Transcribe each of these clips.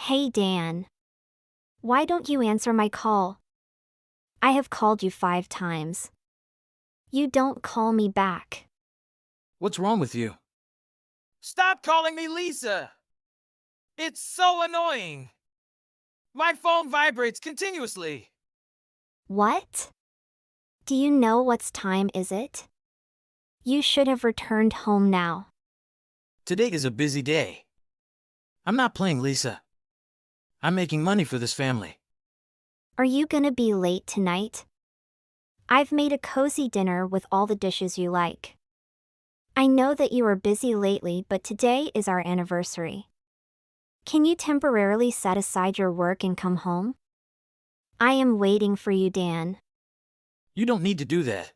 Hey Dan, why don't you answer my call? I have called you 5 times. You don't call me back. What's wrong with you? Stop calling me Lisa! It's so annoying! My phone vibrates continuously. What? Do you know what's time is it? You should have returned home now. Today is a busy day. I'm not playing Lisa. I'm making money for this family. Are you gonna be late tonight? I've made a cozy dinner with all the dishes you like. I know that you are busy lately, but today is our anniversary. Can you temporarily set aside your work and come home? I am waiting for you, Dan. You don't need to do that.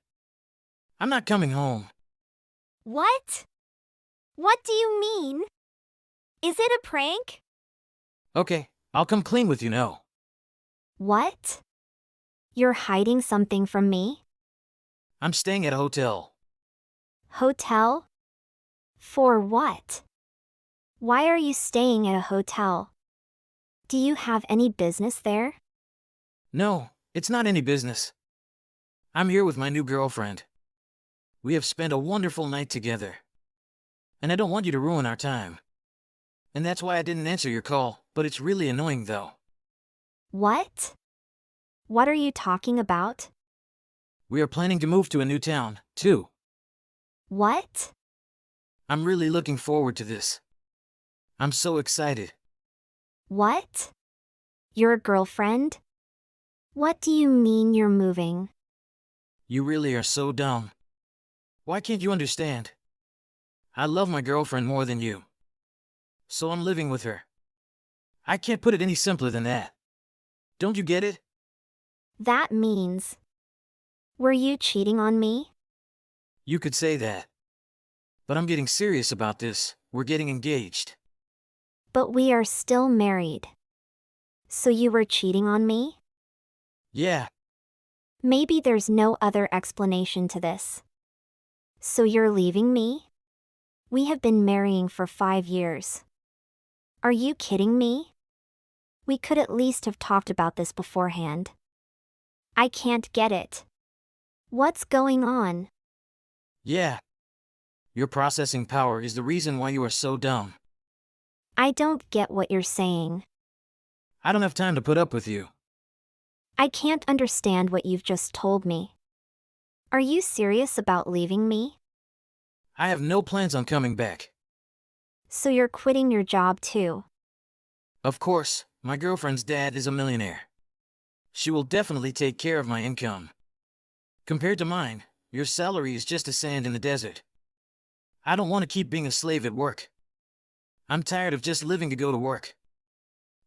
I'm not coming home. What? What do you mean? Is it a prank? Okay, I'll come clean with you now. What? You're hiding something from me? I'm staying at a hotel. Hotel? For what? Why are you staying at a hotel? Do you have any business there? No, it's not any business. I'm here with my new girlfriend. We have spent a wonderful night together. And I don't want you to ruin our time. And that's why I didn't answer your call, but it's really annoying though. What? What are you talking about? We are planning to move to a new town, too. What? I'm really looking forward to this. I'm so excited. What? Your girlfriend? What do you mean you're moving? You really are so dumb. Why can't you understand? I love my girlfriend more than you. So I'm living with her. I can't put it any simpler than that. Don't you get it? That means. Were you cheating on me? You could say that. But I'm getting serious about this. We're getting engaged. But we are still married. So you were cheating on me? Yeah, Maybe there's no other explanation to this. So you're leaving me? We have been marrying for 5 years. Are you kidding me? We could at least have talked about this beforehand. I can't get it. What's going on? yeah. Your processing power is the reason why you are so dumb. I don't get what you're saying. I don't have time to put up with you. I can't understand what you've just told me. Are you serious about leaving me? I have no plans on coming back. So you're quitting your job too? Of course, my girlfriend's dad is a millionaire. She will definitely take care of my income. Compared to mine, your salary is just a sand in the desert. I don't want to keep being a slave at work. I'm tired of just living to go to work.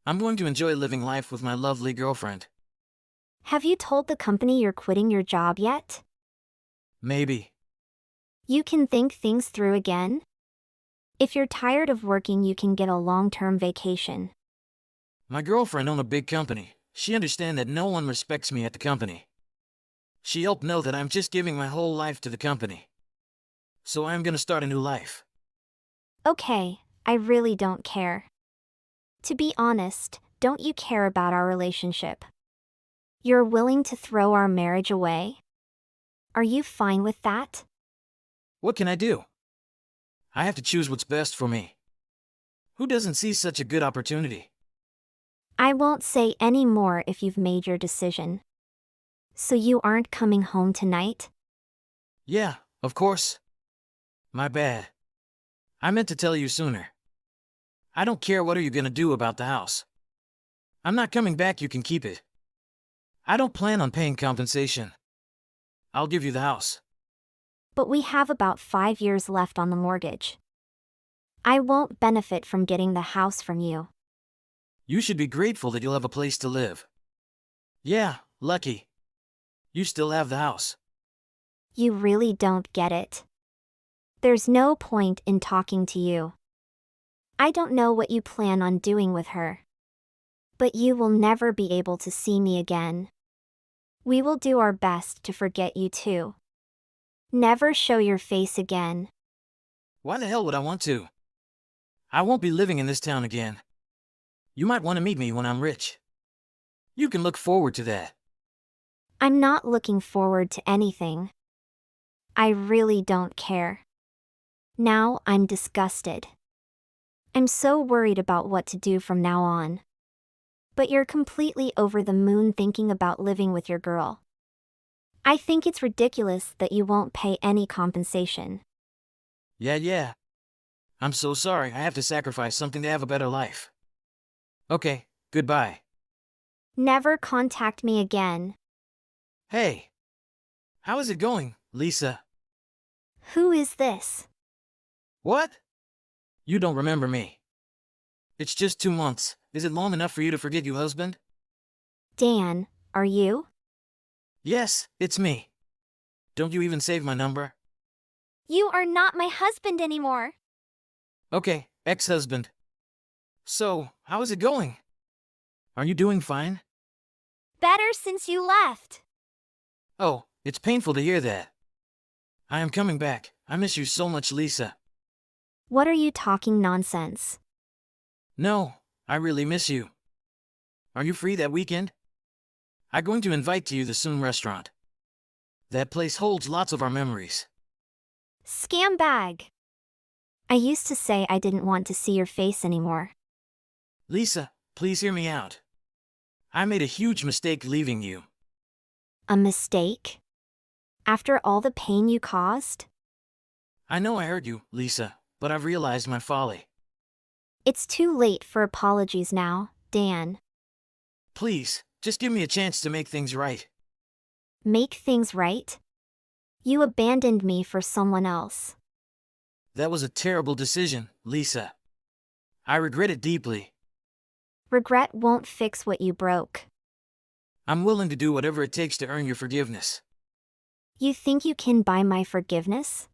I'm going to enjoy living life with my lovely girlfriend. Have you told the company you're quitting your job yet? Maybe. You can think things through again. If you're tired of working, you can get a long-term vacation. My girlfriend owns a big company. She understands that no one respects me at the company. She helped know that I'm just giving my whole life to the company. So I'm gonna start a new life. Okay, I really don't care. To be honest, don't you care about our relationship? You're willing to throw our marriage away? Are you fine with that? What can I do? I have to choose what's best for me. Who doesn't see such a good opportunity? I won't say any more if you've made your decision. So you aren't coming home tonight? Yeah, of course. My bad. I meant to tell you sooner. I don't care what are you gonna do about the house. I'm not coming back, you can keep it. I don't plan on paying compensation. I'll give you the house. But we have about 5 years left on the mortgage. I won't benefit from getting the house from you. You should be grateful that you'll have a place to live. Yeah, lucky. You still have the house. You really don't get it. There's no point in talking to you. I don't know what you plan on doing with her. But you will never be able to see me again. We will do our best to forget you too. Never show your face again. Why the hell would I want to? I won't be living in this town again. You might want to meet me when I'm rich. You can look forward to that. I'm not looking forward to anything. I really don't care. Now I'm disgusted. I'm so worried about what to do from now on. But you're completely over the moon thinking about living with your girl. I think it's ridiculous that you won't pay any compensation. Yeah. I'm so sorry I have to sacrifice something to have a better life. Okay, goodbye. Never contact me again. Hey. How is it going, Lisa? Who is this? What? You don't remember me. It's just 2 months. Is it long enough for you to forget your husband? Dan, are you? Yes, it's me. Don't you even save my number? You are not my husband anymore. Okay, ex-husband. So, how is it going? Are you doing fine? Better since you left. Oh, it's painful to hear that. I am coming back. I miss you so much, Lisa. What are you talking nonsense? No, I really miss you. Are you free that weekend? I'm going to invite you to the Soon restaurant. That place holds lots of our memories. Scam bag. I used to say I didn't want to see your face anymore. Lisa, please hear me out. I made a huge mistake leaving you. A mistake? After all the pain you caused? I know I hurt you, Lisa, but I've realized my folly. It's too late for apologies now, Dan. Please, just give me a chance to make things right. Make things right? You abandoned me for someone else. That was a terrible decision, Lisa. I regret it deeply. Regret won't fix what you broke. I'm willing to do whatever it takes to earn your forgiveness. You think you can buy my forgiveness?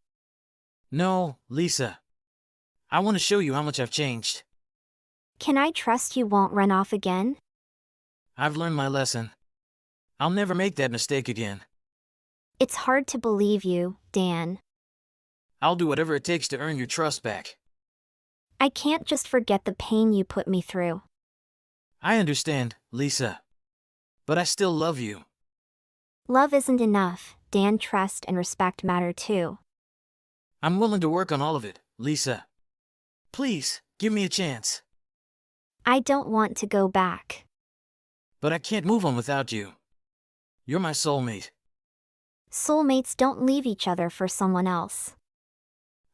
No, Lisa. I want to show you how much I've changed. Can I trust you won't run off again? I've learned my lesson. I'll never make that mistake again. It's hard to believe you, Dan. I'll do whatever it takes to earn your trust back. I can't just forget the pain you put me through. I understand, Lisa. But I still love you. Love isn't enough, Dan. Trust and respect matter too. I'm willing to work on all of it, Lisa. Please, give me a chance. I don't want to go back. But I can't move on without you. You're my soulmate. Soulmates don't leave each other for someone else.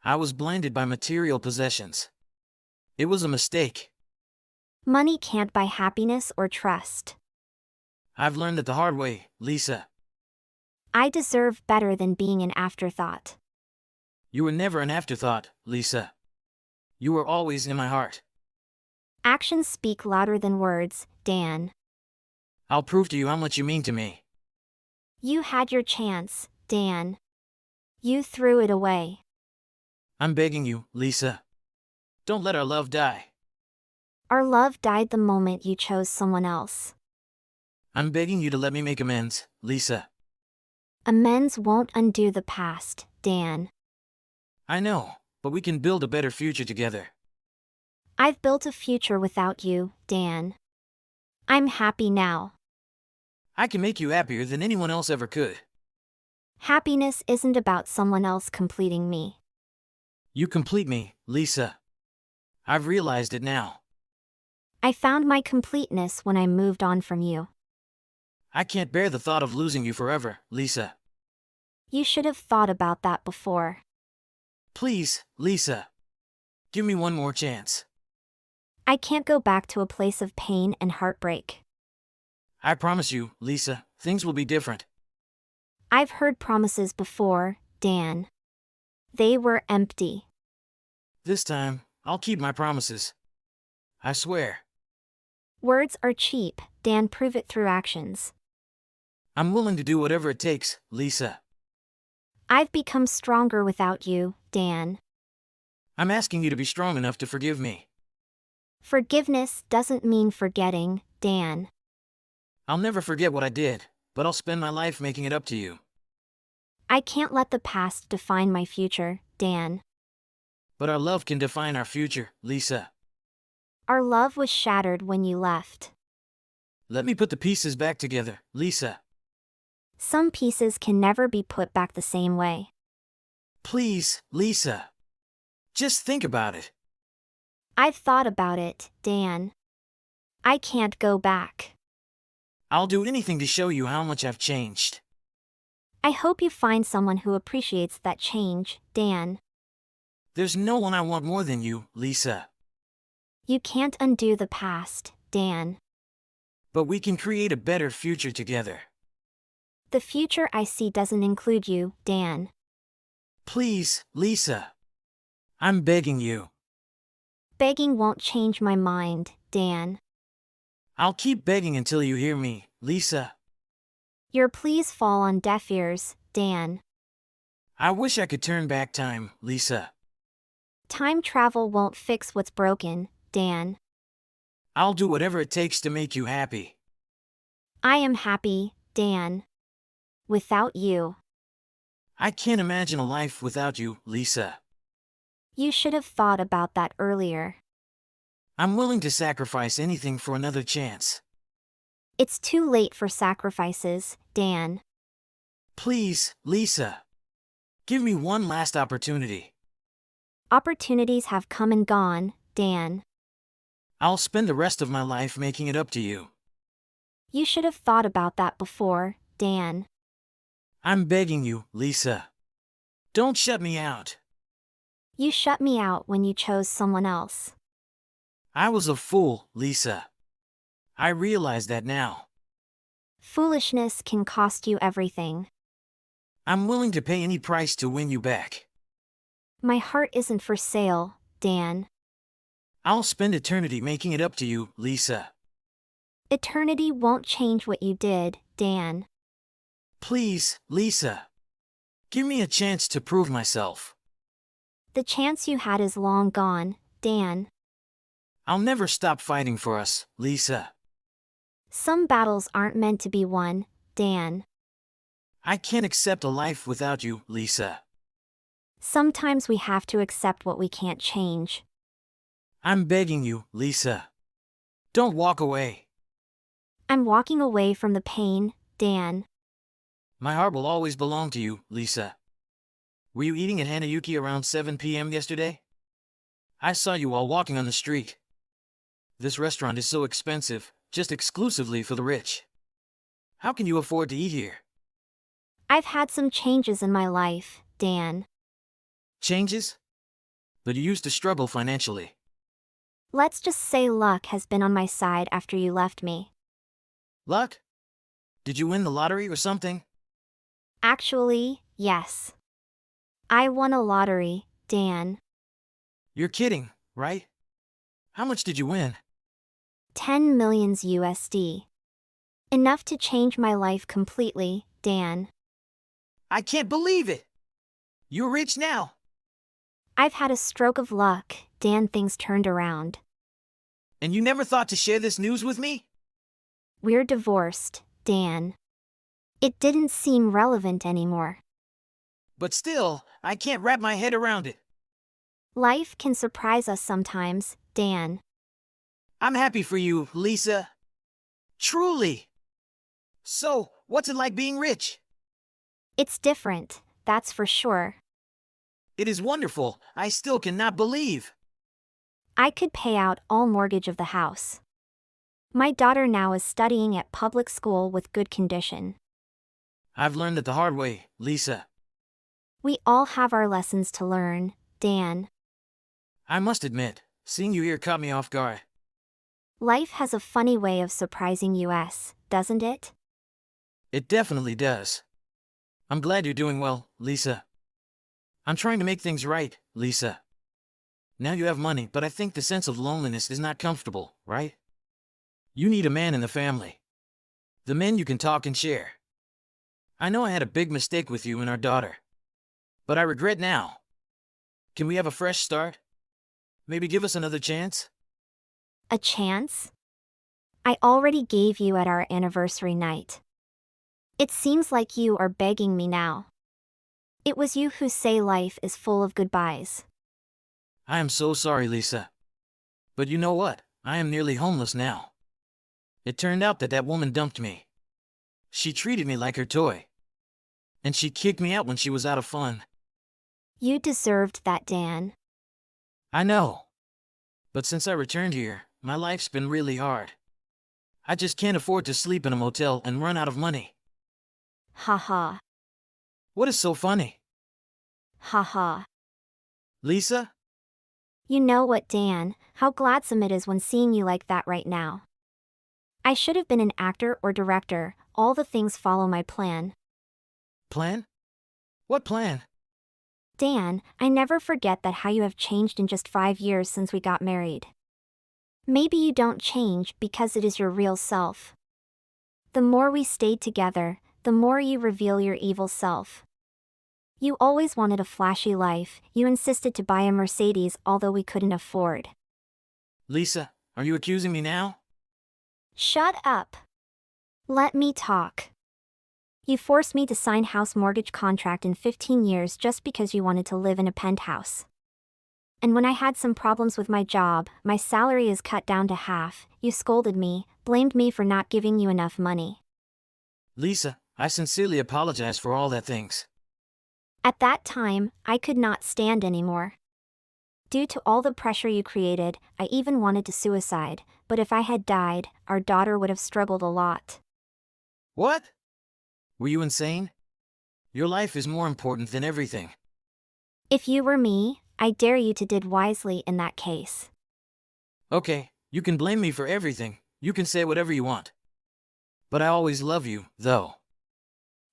I was blinded by material possessions. It was a mistake. Money can't buy happiness or trust. I've learned it the hard way, Lisa. I deserve better than being an afterthought. You were never an afterthought, Lisa. You were always in my heart. Actions speak louder than words, Dan. I'll prove to you how much you mean to me. You had your chance, Dan. You threw it away. I'm begging you, Lisa. Don't let our love die. Our love died the moment you chose someone else. I'm begging you to let me make amends, Lisa. Amends won't undo the past, Dan. I know, but we can build a better future together. I've built a future without you, Dan. I'm happy now. I can make you happier than anyone else ever could. Happiness isn't about someone else completing me. You complete me, Lisa. I've realized it now. I found my completeness when I moved on from you. I can't bear the thought of losing you forever, Lisa. You should have thought about that before. Please, Lisa. Give me one more chance. I can't go back to a place of pain and heartbreak. I promise you, Lisa, things will be different. I've heard promises before, Dan. They were empty. This time, I'll keep my promises. I swear. Words are cheap, Dan. Prove it through actions. I'm willing to do whatever it takes, Lisa. I've become stronger without you, Dan. I'm asking you to be strong enough to forgive me. Forgiveness doesn't mean forgetting, Dan. I'll never forget what I did, but I'll spend my life making it up to you. I can't let the past define my future, Dan. But our love can define our future, Lisa. Our love was shattered when you left. Let me put the pieces back together, Lisa. Some pieces can never be put back the same way. Please, Lisa. Just think about it. I've thought about it, Dan. I can't go back. I'll do anything to show you how much I've changed. I hope you find someone who appreciates that change, Dan. There's no one I want more than you, Lisa. You can't undo the past, Dan. But we can create a better future together. The future I see doesn't include you, Dan. Please, Lisa. I'm begging you. Begging won't change my mind, Dan. I'll keep begging until you hear me, Lisa. Your pleas fall on deaf ears, Dan. I wish I could turn back time, Lisa. Time travel won't fix what's broken, Dan. I'll do whatever it takes to make you happy. I am happy, Dan. Without you. I can't imagine a life without you, Lisa. You should have thought about that earlier. I'm willing to sacrifice anything for another chance. It's too late for sacrifices, Dan. Please, Lisa. Give me one last opportunity. Opportunities have come and gone, Dan. I'll spend the rest of my life making it up to you. You should have thought about that before, Dan. I'm begging you, Lisa. Don't shut me out. You shut me out when you chose someone else. I was a fool, Lisa. I realize that now. Foolishness can cost you everything. I'm willing to pay any price to win you back. My heart isn't for sale, Dan. I'll spend eternity making it up to you, Lisa. Eternity won't change what you did, Dan. Please, Lisa. Give me a chance to prove myself. The chance you had is long gone, Dan. I'll never stop fighting for us, Lisa. Some battles aren't meant to be won, Dan. I can't accept a life without you, Lisa. Sometimes we have to accept what we can't change. I'm begging you, Lisa. Don't walk away. I'm walking away from the pain, Dan. My heart will always belong to you, Lisa. Were you eating at Hanayuki around 7 p.m. yesterday? I saw you all walking on the street. This restaurant is so expensive, just exclusively for the rich. How can you afford to eat here? I've had some changes in my life, Dan. Changes? But you used to struggle financially. Let's just say luck has been on my side after you left me. Luck? Did you win the lottery or something? Actually, yes. I won a lottery, Dan. You're kidding, right? How much did you win? 10 millions USD. Enough to change my life completely, Dan. I can't believe it! You're rich now. I've had a stroke of luck, Dan. Things turned around. And you never thought to share this news with me? We're divorced, Dan. It didn't seem relevant anymore. But still, I can't wrap my head around it. Life can surprise us sometimes, Dan. I'm happy for you, Lisa. Truly. So, what's it like being rich? It's different, that's for sure. It is wonderful. I still cannot believe. I could pay out all mortgage of the house. My daughter now is studying at public school with good condition. I've learned it the hard way, Lisa. We all have our lessons to learn, Dan. I must admit, seeing you here caught me off guard. Life has a funny way of surprising us, doesn't it? It definitely does. I'm glad you're doing well, Lisa. I'm trying to make things right, Lisa. Now you have money, but I think the sense of loneliness is not comfortable, right? You need a man in the family. The men you can talk and share. I know I had a big mistake with you and our daughter. But I regret now. Can we have a fresh start? Maybe give us another chance? A chance? I already gave you at our anniversary night. It seems like you are begging me now. It was you who say life is full of goodbyes. I am so sorry, Lisa. But you know what? I am nearly homeless now. It turned out that that woman dumped me. She treated me like her toy. And she kicked me out when she was out of fun. You deserved that, Dan. I know. But since I returned here, my life's been really hard. I just can't afford to sleep in a motel and run out of money. Ha ha. What is so funny? Ha ha. Lisa? You know what, Dan, how gladsome it is when seeing you like that right now. I should have been an actor or director, all the things follow my plan. Plan? What plan? Dan, I never forget that how you have changed in just 5 years since we got married. Maybe you don't change because it is your real self. The more we stayed together, the more you reveal your evil self. You always wanted a flashy life, you insisted to buy a Mercedes although we couldn't afford. Lisa, are you accusing me now? Shut up. Let me talk. You forced me to sign house mortgage contract in 15 years just because you wanted to live in a penthouse. And when I had some problems with my job, my salary is cut down to half, you scolded me, blamed me for not giving you enough money. Lisa, I sincerely apologize for all that things. At that time, I could not stand anymore. Due to all the pressure you created, I even wanted to suicide, but if I had died, our daughter would have struggled a lot. What? Were you insane? Your life is more important than everything. If you were me, I dare you to did wisely in that case. Okay, you can blame me for everything, you can say whatever you want. But I always love you, though.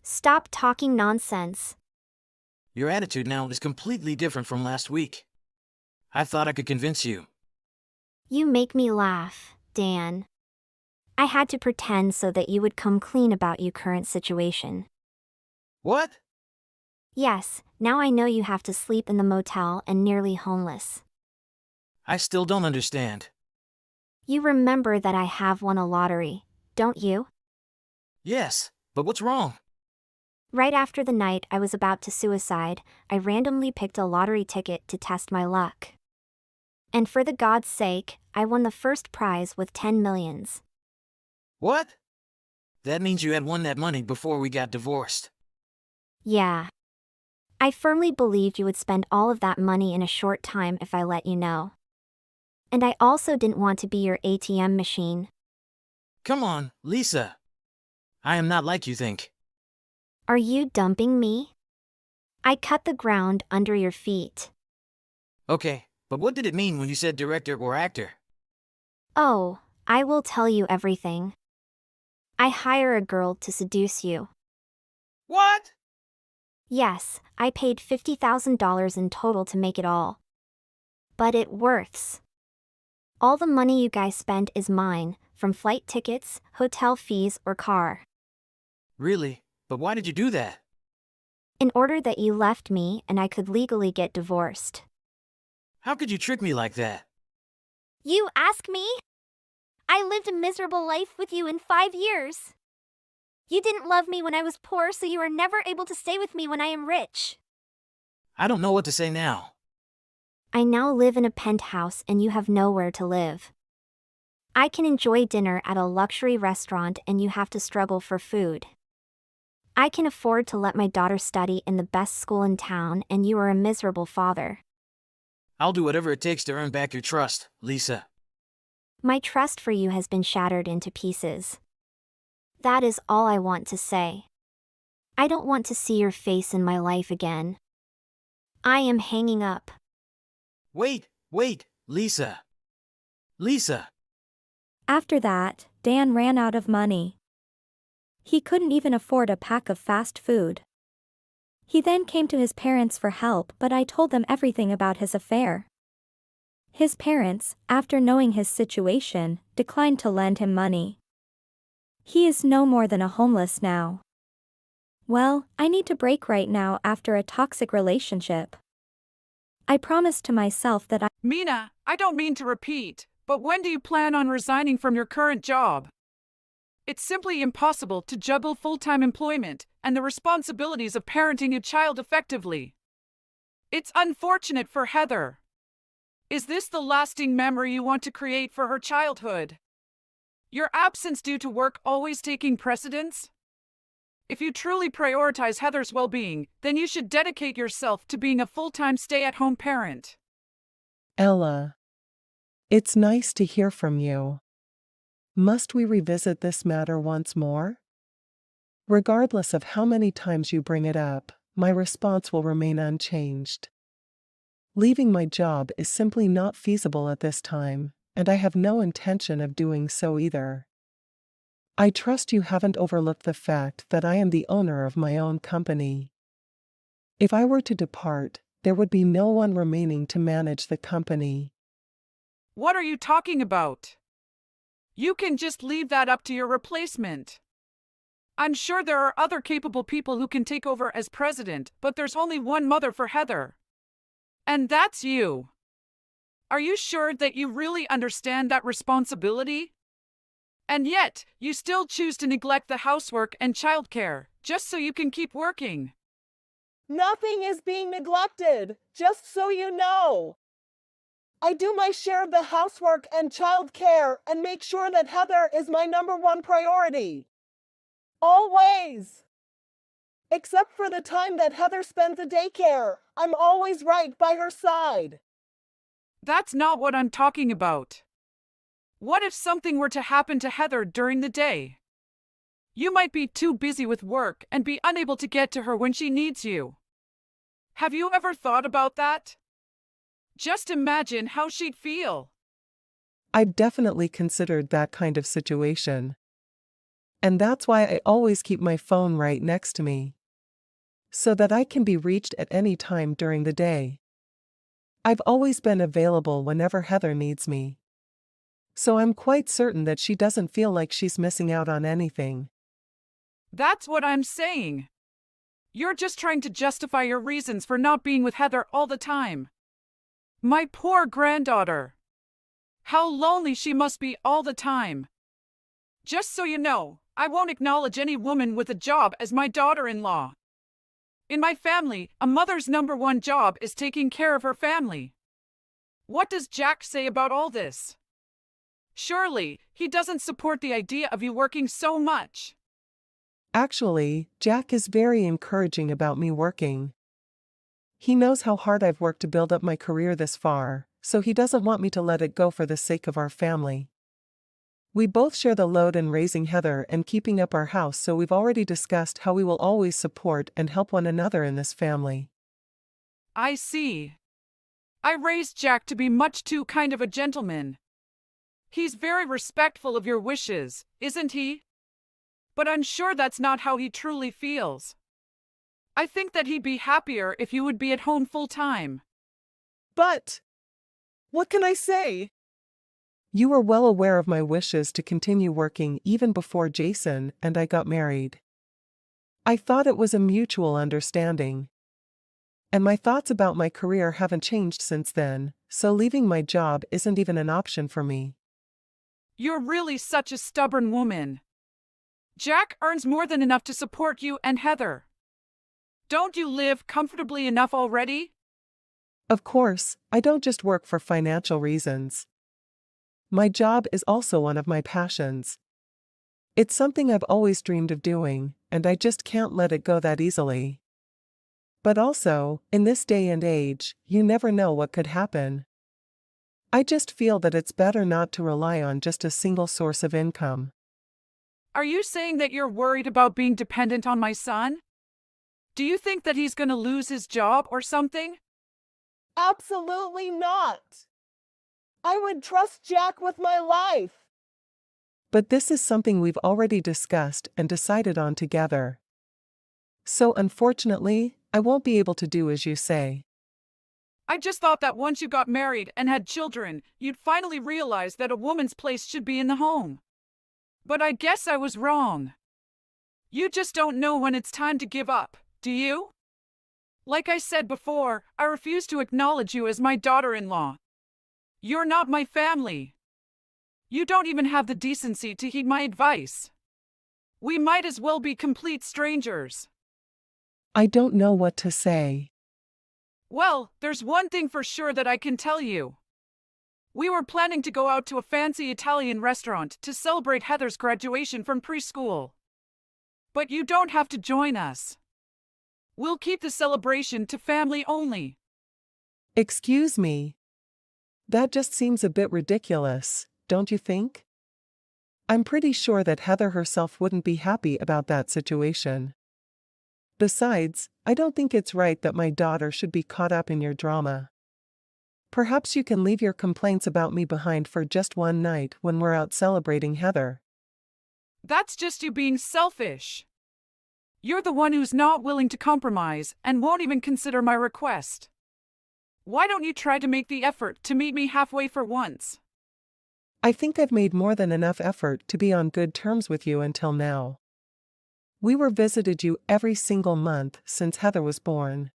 Stop talking nonsense. Your attitude now is completely different from last week. I thought I could convince you. You make me laugh, Dan. I had to pretend so that you would come clean about your current situation. What? Yes, now I know you have to sleep in the motel and nearly homeless. I still don't understand. You remember that I have won a lottery, don't you? Yes, but what's wrong? Right after the night I was about to suicide, I randomly picked a lottery ticket to test my luck. And for the God's sake, I won the first prize with 10 millions. What? That means you had won that money before we got divorced. Yeah. I firmly believed you would spend all of that money in a short time if I let you know. And I also didn't want to be your ATM machine. Come on, Lisa. I am not like you think. Are you dumping me? I cut the ground under your feet. Okay, but what did it mean when you said director or actor? Oh, I will tell you everything. I hire a girl to seduce you. What? Yes, I paid $50,000 in total to make it all. But it works. All the money you guys spend is mine, from flight tickets, hotel fees, or car. Really? But why did you do that? In order that you left me and I could legally get divorced. How could you trick me like that? You ask me? I lived a miserable life with you in 5 years. You didn't love me when I was poor, so you are never able to stay with me when I am rich. I don't know what to say now. I now live in a penthouse and you have nowhere to live. I can enjoy dinner at a luxury restaurant and you have to struggle for food. I can afford to let my daughter study in the best school in town and you are a miserable father. I'll do whatever it takes to earn back your trust, Lisa. My trust for you has been shattered into pieces. That is all I want to say. I don't want to see your face in my life again. I am hanging up. Wait, Lisa. Lisa. After that, Dan ran out of money. He couldn't even afford a pack of fast food. He then came to his parents for help, but I told them everything about his affair. His parents, after knowing his situation, declined to lend him money. He is no more than a homeless now. Well, I need to break right now after a toxic relationship. I promised to myself that Mina, I don't mean to repeat, but when do you plan on resigning from your current job? It's simply impossible to juggle full-time employment and the responsibilities of parenting a child effectively. It's unfortunate for Heather. Is this the lasting memory you want to create for her childhood? Your absence due to work always taking precedence? If you truly prioritize Heather's well-being, then you should dedicate yourself to being a full-time stay-at-home parent. Ella, it's nice to hear from you. Must we revisit this matter once more? Regardless of how many times you bring it up, my response will remain unchanged. Leaving my job is simply not feasible at this time, and I have no intention of doing so either. I trust you haven't overlooked the fact that I am the owner of my own company. If I were to depart, there would be no one remaining to manage the company. What are you talking about? You can just leave that up to your replacement. I'm sure there are other capable people who can take over as president, but there's only one mother for Heather. And that's you. Are you sure that you really understand that responsibility? And yet, you still choose to neglect the housework and childcare, just so you can keep working. Nothing is being neglected, just so you know. I do my share of the housework and childcare and make sure that Heather is my #1 priority. Always. Except for the time that Heather spends at daycare, I'm always right by her side. That's not what I'm talking about. What if something were to happen to Heather during the day? You might be too busy with work and be unable to get to her when she needs you. Have you ever thought about that? Just imagine how she'd feel. I've definitely considered that kind of situation. And that's why I always keep my phone right next to me, so that I can be reached at any time during the day. I've always been available whenever Heather needs me. So I'm quite certain that she doesn't feel like she's missing out on anything. That's what I'm saying. You're just trying to justify your reasons for not being with Heather all the time. My poor granddaughter. How lonely she must be all the time. Just so you know, I won't acknowledge any woman with a job as my daughter-in-law. In my family, a mother's #1 job is taking care of her family. What does Jack say about all this? Surely, he doesn't support the idea of you working so much. Actually, Jack is very encouraging about me working. He knows how hard I've worked to build up my career this far, so he doesn't want me to let it go for the sake of our family. We both share the load in raising Heather and keeping up our house, so we've already discussed how we will always support and help one another in this family. I see. I raised Jack to be much too kind of a gentleman. He's very respectful of your wishes, isn't he? But I'm sure that's not how he truly feels. I think that he'd be happier if you would be at home full-time. But what can I say? You were well aware of my wishes to continue working even before Jason and I got married. I thought it was a mutual understanding. And my thoughts about my career haven't changed since then, so leaving my job isn't even an option for me. You're really such a stubborn woman. Jack earns more than enough to support you and Heather. Don't you live comfortably enough already? Of course, I don't just work for financial reasons. My job is also one of my passions. It's something I've always dreamed of doing, and I just can't let it go that easily. But also, in this day and age, you never know what could happen. I just feel that it's better not to rely on just a single source of income. Are you saying that you're worried about being dependent on my son? Do you think that he's going to lose his job or something? Absolutely not. I would trust Jack with my life. But this is something we've already discussed and decided on together. So unfortunately, I won't be able to do as you say. I just thought that once you got married and had children, you'd finally realize that a woman's place should be in the home. But I guess I was wrong. You just don't know when it's time to give up, do you? Like I said before, I refuse to acknowledge you as my daughter-in-law. You're not my family. You don't even have the decency to heed my advice. We might as well be complete strangers. I don't know what to say. Well, there's one thing for sure that I can tell you. We were planning to go out to a fancy Italian restaurant to celebrate Heather's graduation from preschool. But you don't have to join us. We'll keep the celebration to family only. Excuse me. That just seems a bit ridiculous, don't you think? I'm pretty sure that Heather herself wouldn't be happy about that situation. Besides, I don't think it's right that my daughter should be caught up in your drama. Perhaps you can leave your complaints about me behind for just one night when we're out celebrating Heather. That's just you being selfish. You're the one who's not willing to compromise and won't even consider my request. Why don't you try to make the effort to meet me halfway for once? I think I've made more than enough effort to be on good terms with you until now. We were visited you every single month since Heather was born.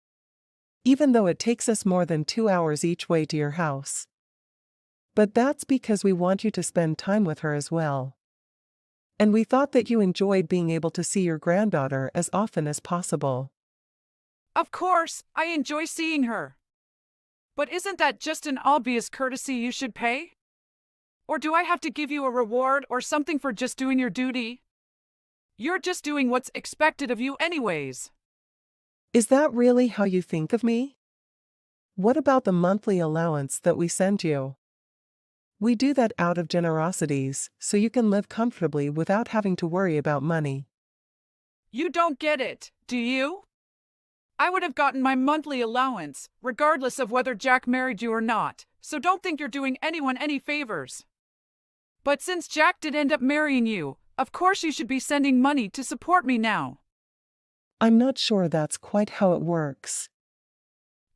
Even though it takes us more than 2 hours each way to your house. But that's because we want you to spend time with her as well. And we thought that you enjoyed being able to see your granddaughter as often as possible. Of course, I enjoy seeing her. But isn't that just an obvious courtesy you should pay? Or do I have to give you a reward or something for just doing your duty? You're just doing what's expected of you anyways. Is that really how you think of me? What about the monthly allowance that we send you? We do that out of generosities, so you can live comfortably without having to worry about money. You don't get it, do you? I would have gotten my monthly allowance, regardless of whether Jack married you or not, so don't think you're doing anyone any favors. But since Jack did end up marrying you, of course you should be sending money to support me now. I'm not sure that's quite how it works.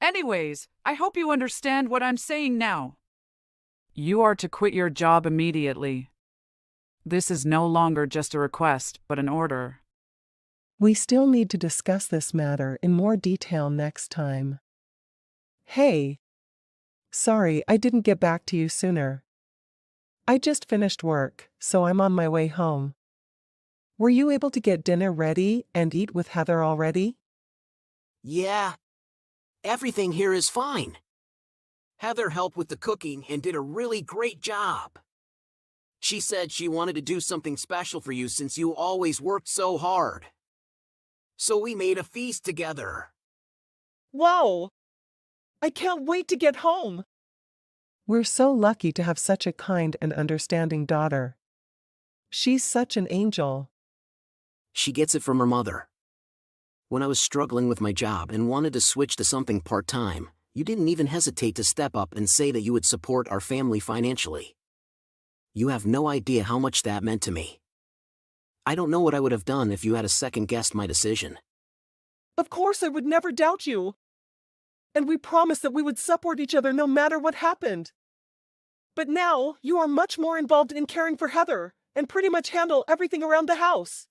Anyways, I hope you understand what I'm saying now. You are to quit your job immediately. This is no longer just a request, but an order. We still need to discuss this matter in more detail next time. Hey. Sorry I didn't get back to you sooner. I just finished work, so I'm on my way home. Were you able to get dinner ready and eat with Heather already? Yeah. Everything here is fine. Heather helped with the cooking and did a really great job. She said she wanted to do something special for you since you always worked so hard. So we made a feast together. Wow! I can't wait to get home! We're so lucky to have such a kind and understanding daughter. She's such an angel. She gets it from her mother. When I was struggling with my job and wanted to switch to something part-time, you didn't even hesitate to step up and say that you would support our family financially. You have no idea how much that meant to me. I don't know what I would have done if you had second-guessed my decision. Of course I would never doubt you. And we promised that we would support each other no matter what happened. But now, you are much more involved in caring for Heather, and pretty much handle everything around the house.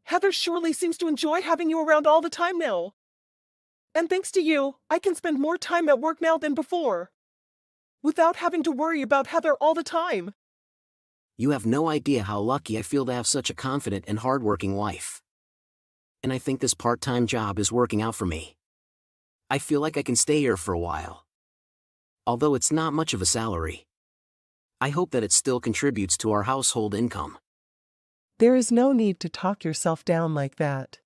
Heather surely seems to enjoy having you around all the time now. And thanks to you, I can spend more time at work now than before. Without having to worry about Heather all the time. You have no idea how lucky I feel to have such a confident and hardworking wife. And I think this part-time job is working out for me. I feel like I can stay here for a while. Although it's not much of a salary. I hope that it still contributes to our household income. There is no need to talk yourself down like that.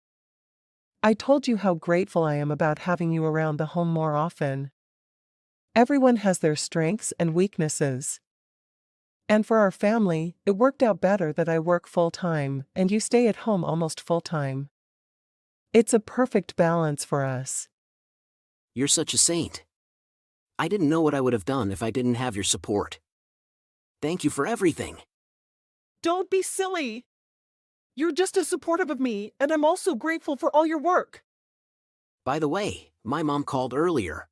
I told you how grateful I am about having you around the home more often. Everyone has their strengths and weaknesses. And for our family, it worked out better that I work full-time and you stay at home almost full-time. It's a perfect balance for us. You're such a saint. I didn't know what I would have done if I didn't have your support. Thank you for everything. Don't be silly. You're just as supportive of me, and I'm also grateful for all your work. By the way, my mom called earlier.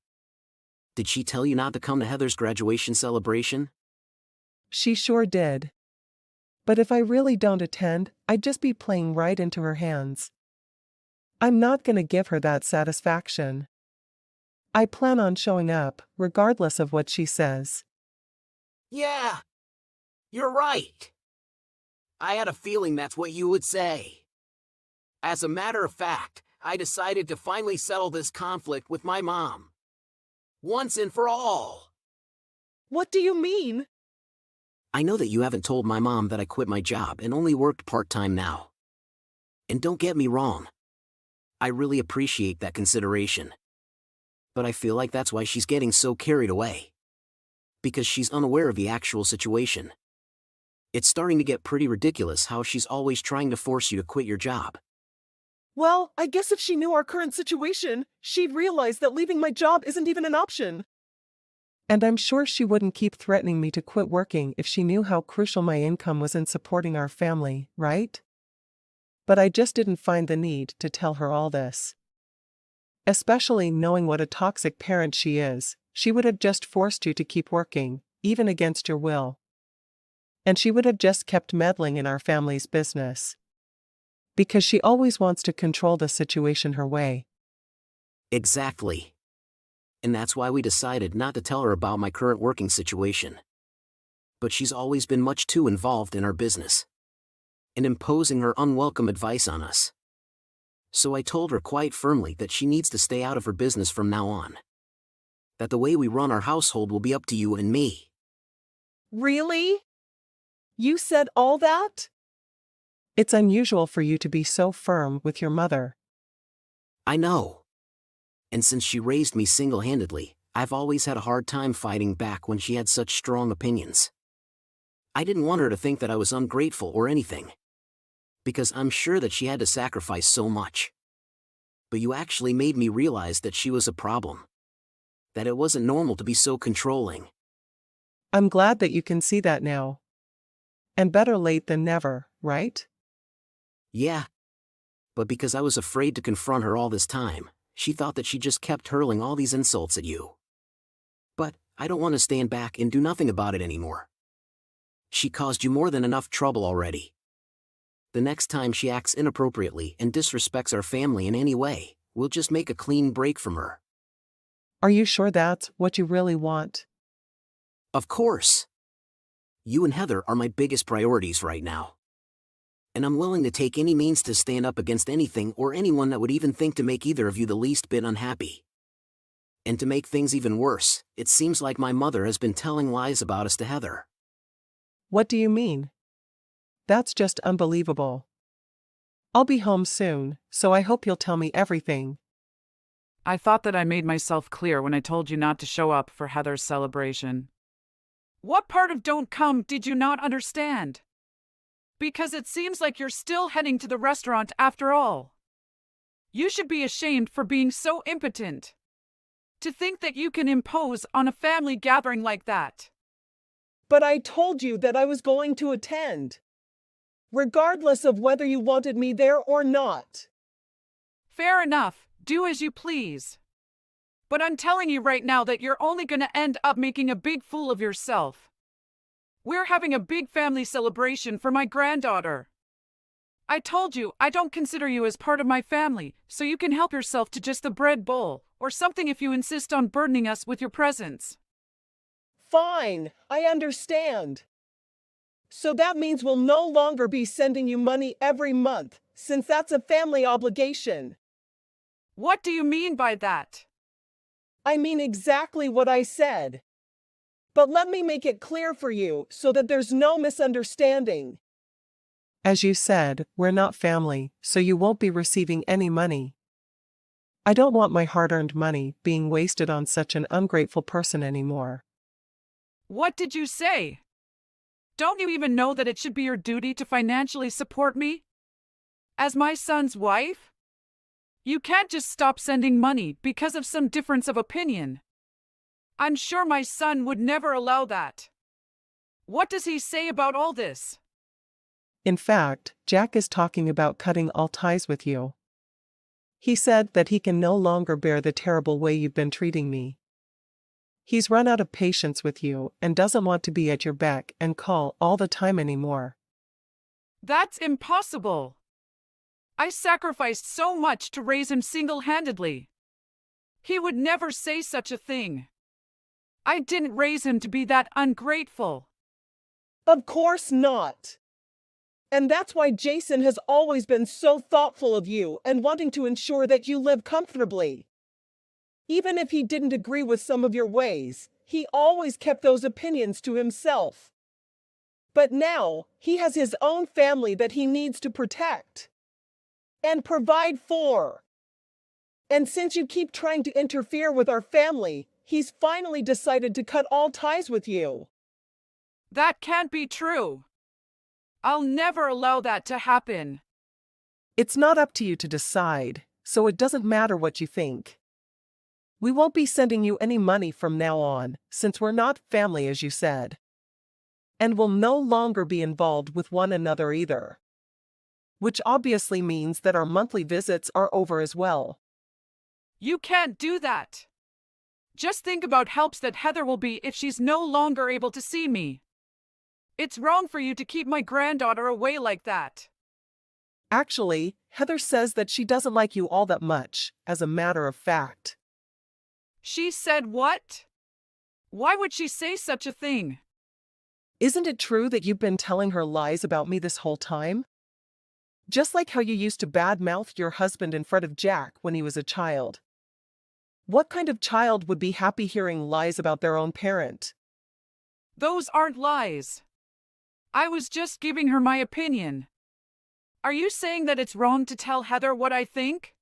Did she tell you not to come to Heather's graduation celebration? She sure did. But if I really don't attend, I'd just be playing right into her hands. I'm not gonna give her that satisfaction. I plan on showing up, regardless of what she says. Yeah, you're right. I had a feeling that's what you would say. As a matter of fact, I decided to finally settle this conflict with my mom. Once and for all. What do you mean? I know that you haven't told my mom that I quit my job and only worked part-time now. And don't get me wrong. I really appreciate that consideration. But I feel like that's why she's getting so carried away. Because she's unaware of the actual situation. It's starting to get pretty ridiculous how she's always trying to force you to quit your job. Well, I guess if she knew our current situation, she'd realize that leaving my job isn't even an option. And I'm sure she wouldn't keep threatening me to quit working if she knew how crucial my income was in supporting our family, right? But I just didn't find the need to tell her all this. Especially knowing what a toxic parent she is, she would have just forced you to keep working, even against your will. And she would have just kept meddling in our family's business. Because she always wants to control the situation her way. Exactly. And that's why we decided not to tell her about my current working situation. But she's always been much too involved in our business. And imposing her unwelcome advice on us. So I told her quite firmly that she needs to stay out of her business from now on. That the way we run our household will be up to you and me. Really? You said all that? It's unusual for you to be so firm with your mother. I know. And since she raised me single-handedly, I've always had a hard time fighting back when she had such strong opinions. I didn't want her to think that I was ungrateful or anything. Because I'm sure that she had to sacrifice so much. But you actually made me realize that she was a problem. That it wasn't normal to be so controlling. I'm glad that you can see that now. And better late than never, right? Yeah. But because I was afraid to confront her all this time, she thought that she just kept hurling all these insults at you. But I don't want to stand back and do nothing about it anymore. She caused you more than enough trouble already. The next time she acts inappropriately and disrespects our family in any way, we'll just make a clean break from her. Are you sure that's what you really want? Of course. You and Heather are my biggest priorities right now. And I'm willing to take any means to stand up against anything or anyone that would even think to make either of you the least bit unhappy. And to make things even worse, it seems like my mother has been telling lies about us to Heather. What do you mean? That's just unbelievable. I'll be home soon, so I hope you'll tell me everything. I thought that I made myself clear when I told you not to show up for Heather's celebration. What part of don't come did you not understand? Because it seems like you're still heading to the restaurant after all. You should be ashamed for being so impotent. To think that you can impose on a family gathering like that. But I told you that I was going to attend. Regardless of whether you wanted me there or not. Fair enough, do as you please. But I'm telling you right now that you're only going to end up making a big fool of yourself. We're having a big family celebration for my granddaughter. I told you I don't consider you as part of my family, so you can help yourself to just the bread bowl, or something if you insist on burdening us with your presence. Fine, I understand. So that means we'll no longer be sending you money every month, since that's a family obligation. What do you mean by that? I mean exactly what I said. But let me make it clear for you so that there's no misunderstanding. As you said, we're not family, so you won't be receiving any money. I don't want my hard-earned money being wasted on such an ungrateful person anymore. What did you say? Don't you even know that it should be your duty to financially support me? As my son's wife? You can't just stop sending money because of some difference of opinion. I'm sure my son would never allow that. What does he say about all this? In fact, Jack is talking about cutting all ties with you. He said that he can no longer bear the terrible way you've been treating me. He's run out of patience with you and doesn't want to be at your beck and call all the time anymore. That's impossible. I sacrificed so much to raise him single-handedly. He would never say such a thing. I didn't raise him to be that ungrateful. Of course not. And that's why Jason has always been so thoughtful of you and wanting to ensure that you live comfortably. Even if he didn't agree with some of your ways, he always kept those opinions to himself. But now, he has his own family that he needs to protect and provide for. And since you keep trying to interfere with our family, he's finally decided to cut all ties with you. That can't be true. I'll never allow that to happen. It's not up to you to decide, so it doesn't matter what you think. We won't be sending you any money from now on, since we're not family as you said. And will no longer be involved with one another either. Which obviously means that our monthly visits are over as well. You can't do that. Just think about helps that Heather will be if she's no longer able to see me. It's wrong for you to keep my granddaughter away like that. Actually, Heather says that she doesn't like you all that much, as a matter of fact. She said what? Why would she say such a thing? Isn't it true that you've been telling her lies about me this whole time? Just like how you used to badmouth your husband in front of Jack when he was a child. What kind of child would be happy hearing lies about their own parent? Those aren't lies. I was just giving her my opinion. Are you saying that it's wrong to tell Heather what I think?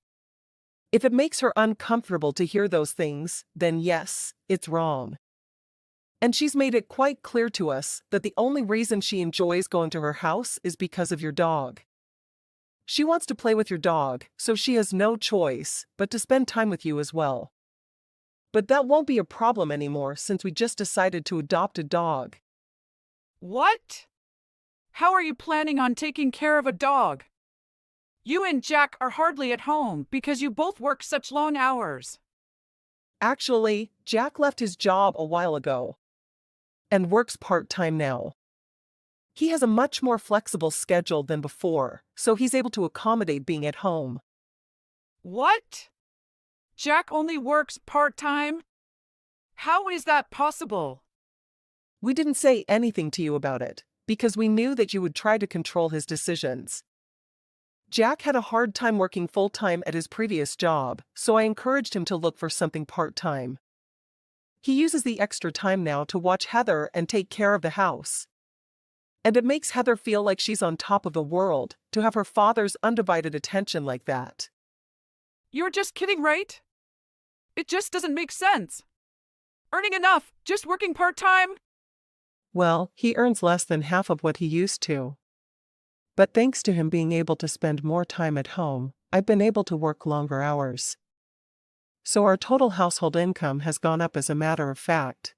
If it makes her uncomfortable to hear those things, then yes, it's wrong. And she's made it quite clear to us that the only reason she enjoys going to her house is because of your dog. She wants to play with your dog, so she has no choice but to spend time with you as well. But that won't be a problem anymore since we just decided to adopt a dog. What? How are you planning on taking care of a dog? You and Jack are hardly at home because you both work such long hours. Actually, Jack left his job a while ago and works part-time now. He has a much more flexible schedule than before, so he's able to accommodate being at home. What? Jack only works part-time? How is that possible? We didn't say anything to you about it, because we knew that you would try to control his decisions. Jack had a hard time working full-time at his previous job, so I encouraged him to look for something part-time. He uses the extra time now to watch Heather and take care of the house. And it makes Heather feel like she's on top of the world, to have her father's undivided attention like that. You're just kidding, right? It just doesn't make sense. Earning enough, just working part-time? Well, he earns less than half of what he used to. But thanks to him being able to spend more time at home, I've been able to work longer hours. So our total household income has gone up as a matter of fact.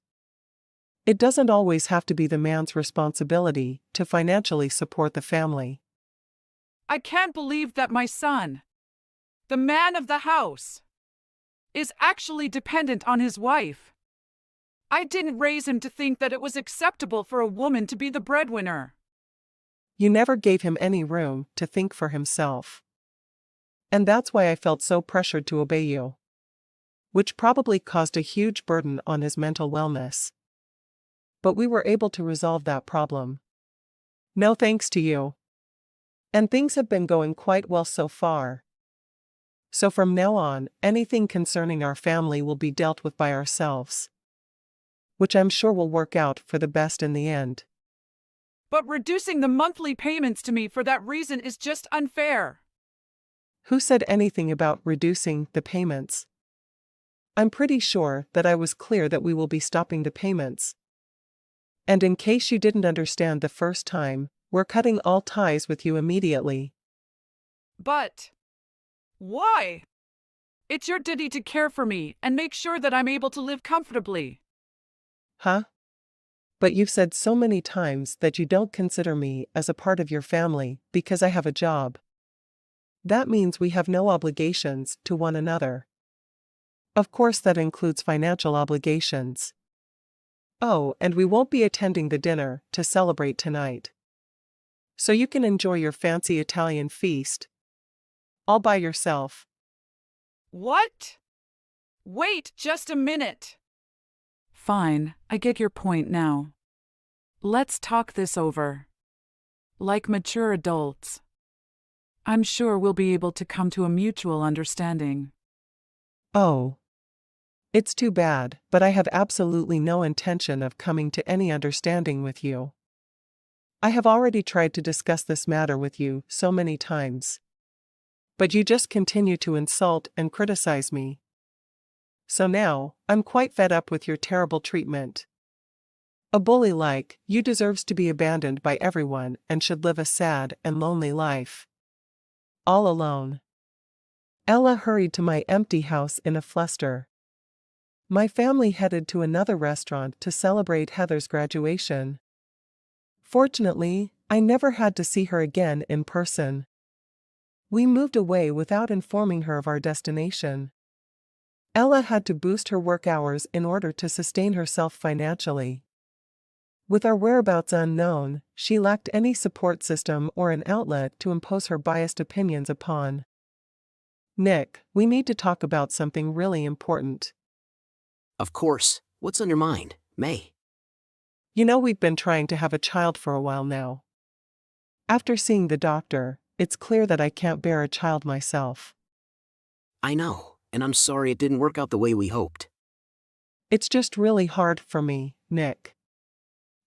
It doesn't always have to be the man's responsibility to financially support the family. I can't believe that my son, the man of the house, is actually dependent on his wife. I didn't raise him to think that it was acceptable for a woman to be the breadwinner. You never gave him any room to think for himself. And that's why I felt so pressured to obey you. Which probably caused a huge burden on his mental wellness. But we were able to resolve that problem. No thanks to you. And things have been going quite well so far. So from now on, anything concerning our family will be dealt with by ourselves. Which I'm sure will work out for the best in the end. But reducing the monthly payments to me for that reason is just unfair. Who said anything about reducing the payments? I'm pretty sure that I was clear that we will be stopping the payments. And in case you didn't understand the first time, we're cutting all ties with you immediately. But why? It's your duty to care for me and make sure that I'm able to live comfortably. Huh? But you've said so many times that you don't consider me as a part of your family because I have a job. That means we have no obligations to one another. Of course, that includes financial obligations. Oh, and we won't be attending the dinner to celebrate tonight. So you can enjoy your fancy Italian feast all by yourself. What? Wait just a minute. Fine, I get your point now. Let's talk this over. Like mature adults. I'm sure we'll be able to come to a mutual understanding. Oh. It's too bad, but I have absolutely no intention of coming to any understanding with you. I have already tried to discuss this matter with you so many times. But you just continue to insult and criticize me. So now, I'm quite fed up with your terrible treatment. A bully like you deserves to be abandoned by everyone and should live a sad and lonely life. All alone. Ella hurried to my empty house in a fluster. My family headed to another restaurant to celebrate Heather's graduation. Fortunately, I never had to see her again in person. We moved away without informing her of our destination. Ella had to boost her work hours in order to sustain herself financially. With our whereabouts unknown, she lacked any support system or an outlet to impose her biased opinions upon. Nick, we need to talk about something really important. Of course, what's on your mind, May? You know we've been trying to have a child for a while now. After seeing the doctor, it's clear that I can't bear a child myself. I know, and I'm sorry it didn't work out the way we hoped. It's just really hard for me, Nick.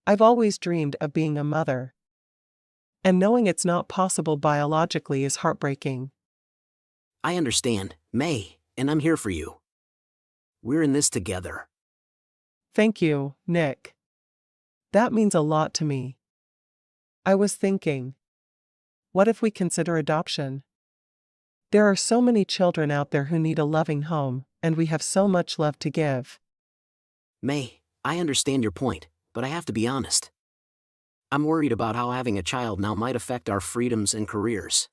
I've always dreamed of being a mother. And knowing it's not possible biologically is heartbreaking. I understand, May, and I'm here for you. We're in this together. Thank you, Nick. That means a lot to me. I was thinking, what if we consider adoption? There are so many children out there who need a loving home, and we have so much love to give. May, I understand your point, but I have to be honest. I'm worried about how having a child now might affect our freedoms and careers.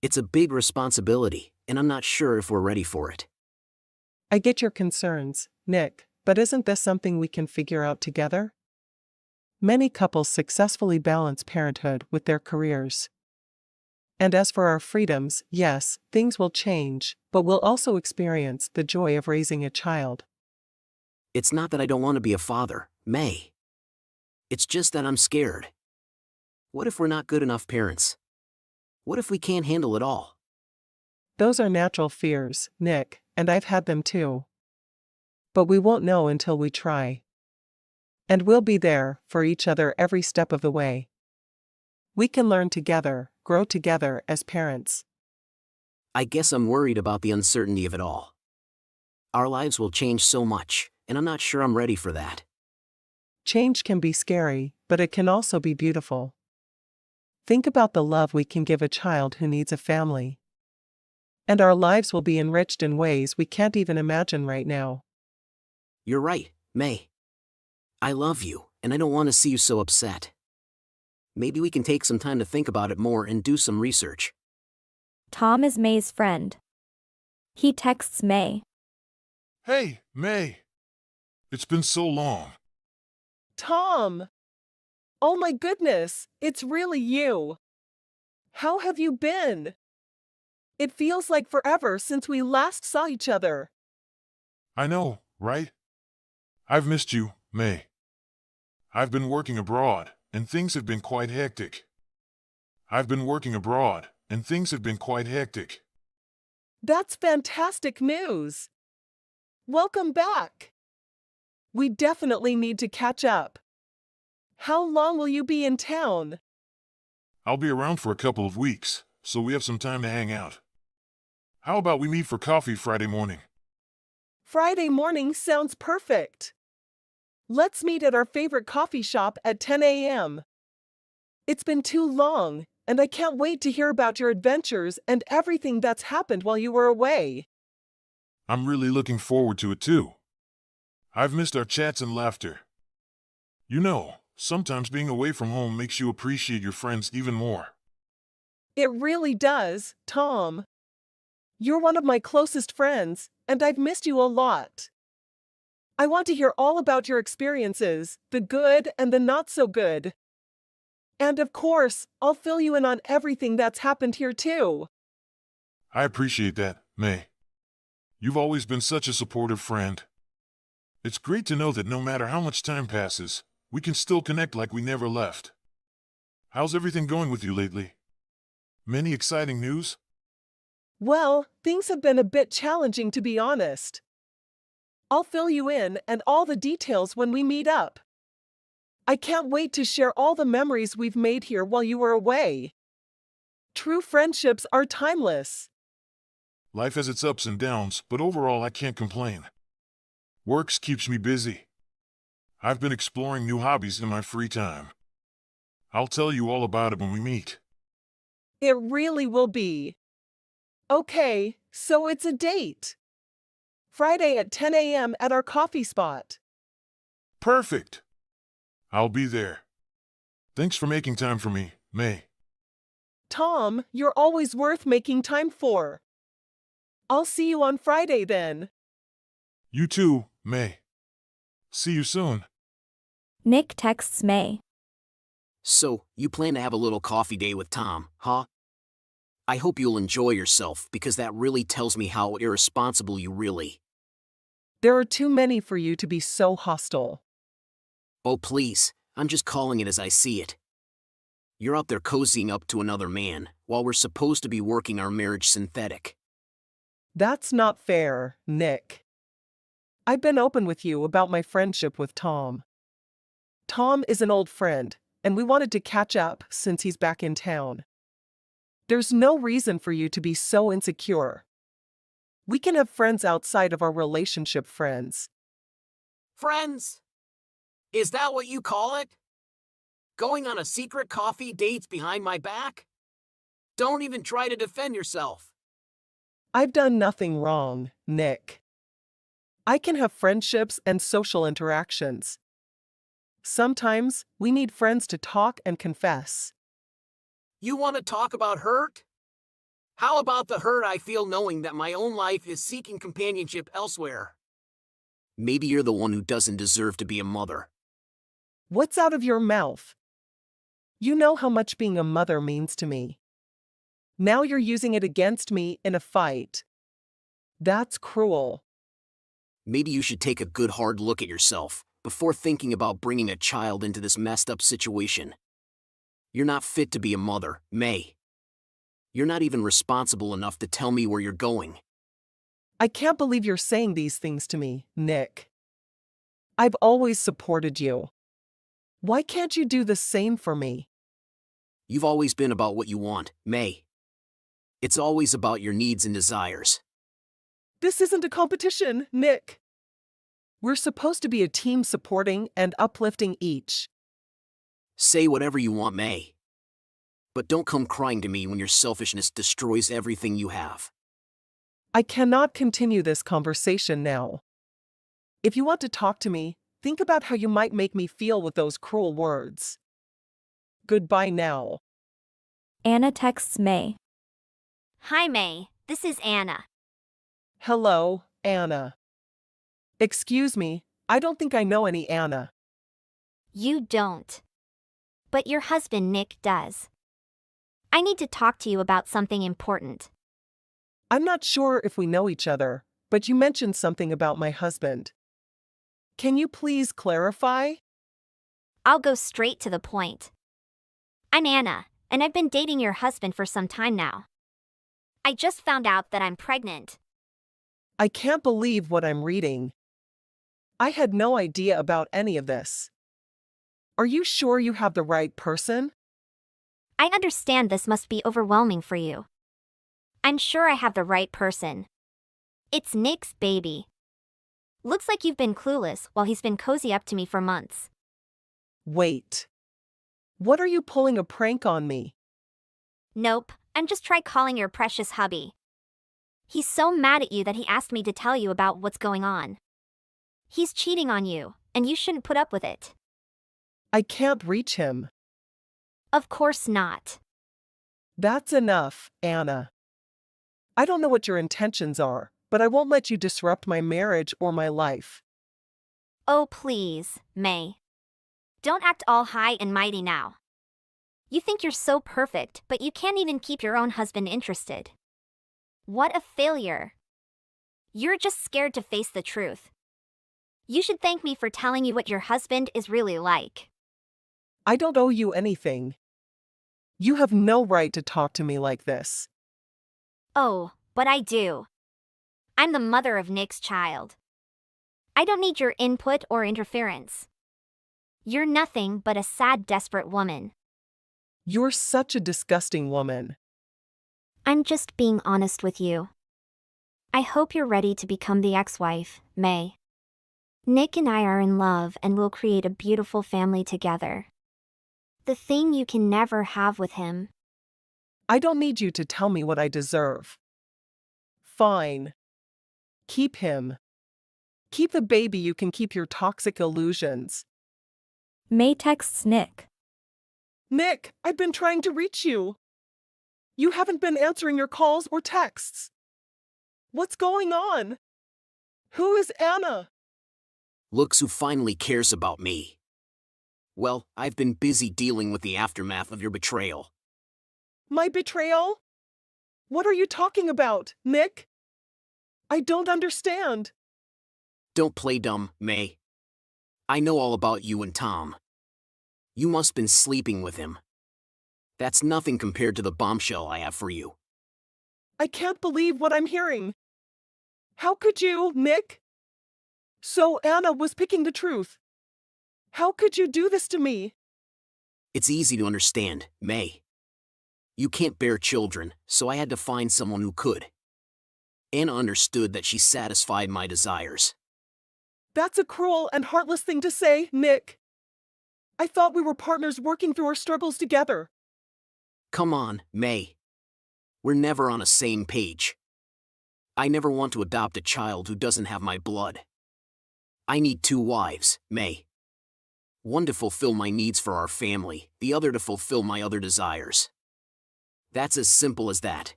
It's a big responsibility, and I'm not sure if we're ready for it. I get your concerns, Nick, but isn't this something we can figure out together? Many couples successfully balance parenthood with their careers. And as for our freedoms, yes, things will change, but we'll also experience the joy of raising a child. It's not that I don't want to be a father, May. It's just that I'm scared. What if we're not good enough parents? What if we can't handle it all? Those are natural fears, Nick, and I've had them too. But we won't know until we try. And we'll be there for each other every step of the way. We can learn together, grow together as parents. I guess I'm worried about the uncertainty of it all. Our lives will change so much, and I'm not sure I'm ready for that. Change can be scary, but it can also be beautiful. Think about the love we can give a child who needs a family. And our lives will be enriched in ways we can't even imagine right now. You're right, May. I love you, and I don't want to see you so upset. Maybe we can take some time to think about it more and do some research. Tom is May's friend. He texts May. Hey, May. It's been so long. Tom! Oh my goodness, it's really you. How have you been? It feels like forever since we last saw each other. I know, right? I've missed you, May. I've been working abroad, and things have been quite hectic. That's fantastic news. Welcome back. We definitely need to catch up. How long will you be in town? I'll be around for a couple of weeks, so we have some time to hang out. How about we meet for coffee Friday morning? Friday morning sounds perfect. Let's meet at our favorite coffee shop at 10 a.m. It's been too long, and I can't wait to hear about your adventures and everything that's happened while you were away. I'm really looking forward to it too. I've missed our chats and laughter. You know, sometimes being away from home makes you appreciate your friends even more. It really does, Tom. You're one of my closest friends, and I've missed you a lot. I want to hear all about your experiences, the good and the not so good. And of course, I'll fill you in on everything that's happened here too. I appreciate that, May. You've always been such a supportive friend. It's great to know that no matter how much time passes, we can still connect like we never left. How's everything going with you lately? Many exciting news? Well, things have been a bit challenging to be honest. I'll fill you in and all the details when we meet up. I can't wait to share all the memories we've made here while you were away. True friendships are timeless. Life has its ups and downs, but overall I can't complain. Works keeps me busy. I've been exploring new hobbies in my free time. I'll tell you all about it when we meet. It really will be. Okay, so it's a date. Friday at 10 a.m. at our coffee spot. Perfect. I'll be there. Thanks for making time for me, May. Tom, you're always worth making time for. I'll see you on Friday then. You too, May. See you soon. Nick texts May. So, you plan to have a little coffee date with Tom, huh? I hope you'll enjoy yourself because that really tells me how irresponsible you really. There are too many for you to be so hostile. Oh please, I'm just calling it as I see it. You're out there cozying up to another man, while we're supposed to be working our marriage synthetic. That's not fair, Nick. I've been open with you about my friendship with Tom. Tom is an old friend, and we wanted to catch up since he's back in town. There's no reason for you to be so insecure. We can have friends outside of our relationship friends. Friends? Is that what you call it? Going on a secret coffee dates behind my back? Don't even try to defend yourself. I've done nothing wrong, Nick. I can have friendships and social interactions. Sometimes we need friends to talk and confess. You want to talk about hurt? How about the hurt I feel knowing that my own life is seeking companionship elsewhere? Maybe you're the one who doesn't deserve to be a mother. What's out of your mouth? You know how much being a mother means to me. Now you're using it against me in a fight. That's cruel. Maybe you should take a good hard look at yourself before thinking about bringing a child into this messed up situation. You're not fit to be a mother, May. You're not even responsible enough to tell me where you're going. I can't believe you're saying these things to me, Nick. I've always supported you. Why can't you do the same for me? You've always been about what you want, May. It's always about your needs and desires. This isn't a competition, Nick. We're supposed to be a team supporting and uplifting each. Say whatever you want, May. But don't come crying to me when your selfishness destroys everything you have. I cannot continue this conversation now. If you want to talk to me, think about how you might make me feel with those cruel words. Goodbye now. Anna texts May. Hi, May. This is Anna. Hello, Anna. Excuse me, I don't think I know any Anna. You don't. But your husband Nick does. I need to talk to you about something important. I'm not sure if we know each other, but you mentioned something about my husband. Can you please clarify? I'll go straight to the point. I'm Anna, and I've been dating your husband for some time now. I just found out that I'm pregnant. I can't believe what I'm reading. I had no idea about any of this. Are you sure you have the right person? I understand this must be overwhelming for you. I'm sure I have the right person. It's Nick's baby. Looks like you've been clueless while he's been cozy up to me for months. Wait. What are you pulling a prank on me? Nope, I'm just calling your precious hubby. He's so mad at you that he asked me to tell you about what's going on. He's cheating on you, and you shouldn't put up with it. I can't reach him. Of course not. That's enough, Anna. I don't know what your intentions are, but I won't let you disrupt my marriage or my life. Oh please, May. Don't act all high and mighty now. You think you're so perfect, but you can't even keep your own husband interested. What a failure. You're just scared to face the truth. You should thank me for telling you what your husband is really like. I don't owe you anything. You have no right to talk to me like this. Oh, but I do. I'm the mother of Nick's child. I don't need your input or interference. You're nothing but a sad, desperate woman. You're such a disgusting woman. I'm just being honest with you. I hope you're ready to become the ex-wife, May. Nick and I are in love and will create a beautiful family together. The thing you can never have with him. I don't need you to tell me what I deserve. Fine. Keep him. Keep the baby, you can keep your toxic illusions. May texts Nick. Nick, I've been trying to reach you. You haven't been answering your calls or texts. What's going on? Who is Anna? Looks who finally cares about me. Well, I've been busy dealing with the aftermath of your betrayal. My betrayal? What are you talking about, Nick? I don't understand. Don't play dumb, May. I know all about you and Tom. You must been sleeping with him. That's nothing compared to the bombshell I have for you. I can't believe what I'm hearing. How could you, Nick? So Anna was picking the truth. How could you do this to me? It's easy to understand, May. You can't bear children, so I had to find someone who could. Anna understood that she satisfied my desires. That's a cruel and heartless thing to say, Nick. I thought we were partners working through our struggles together. Come on, May. We're never on a same page. I never want to adopt a child who doesn't have my blood. I need 2 wives, May. One to fulfill my needs for our family, the other to fulfill my other desires. That's as simple as that.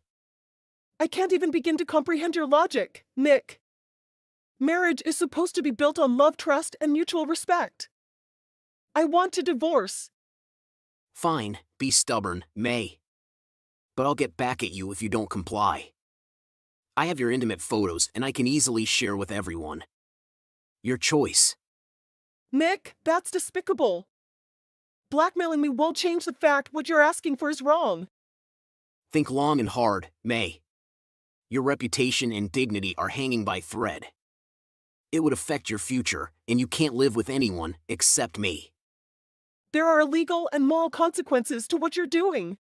I can't even begin to comprehend your logic, Nick. Marriage is supposed to be built on love, trust, and mutual respect. I want to divorce. Fine, be stubborn, May. But I'll get back at you if you don't comply. I have your intimate photos and I can easily share with everyone. Your choice. Nick, that's despicable. Blackmailing me won't change the fact what you're asking for is wrong. Think long and hard, May. Your reputation and dignity are hanging by thread. It would affect your future, and you can't live with anyone except me. There are legal and moral consequences to what you're doing.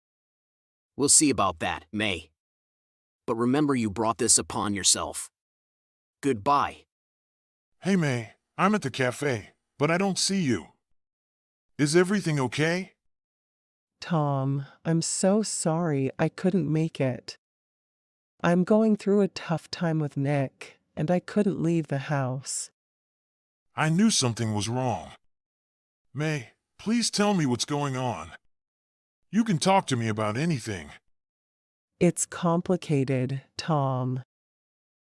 We'll see about that, May. But remember you brought this upon yourself. Goodbye. Hey, May, I'm at the cafe, but I don't see you. Is everything okay? Tom, I'm so sorry I couldn't make it. I'm going through a tough time with Nick, and I couldn't leave the house. I knew something was wrong. May, please tell me what's going on. You can talk to me about anything. It's complicated, Tom.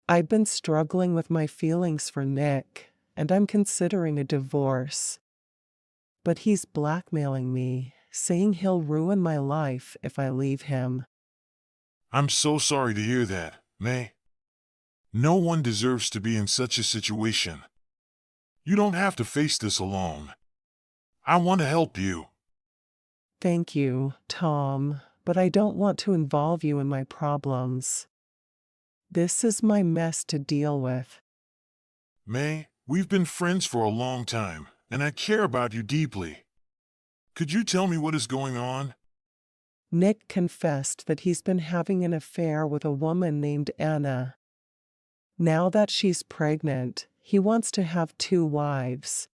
I've been struggling with my feelings for Nick, and I'm considering a divorce. But he's blackmailing me, saying he'll ruin my life if I leave him. I'm so sorry to hear that, May. No one deserves to be in such a situation. You don't have to face this alone. I want to help you. Thank you, Tom, but I don't want to involve you in my problems. This is my mess to deal with. May, we've been friends for a long time, and I care about you deeply. Could you tell me what is going on? Nick confessed that he's been having an affair with a woman named Anna. Now that she's pregnant, he wants to have 2 wives.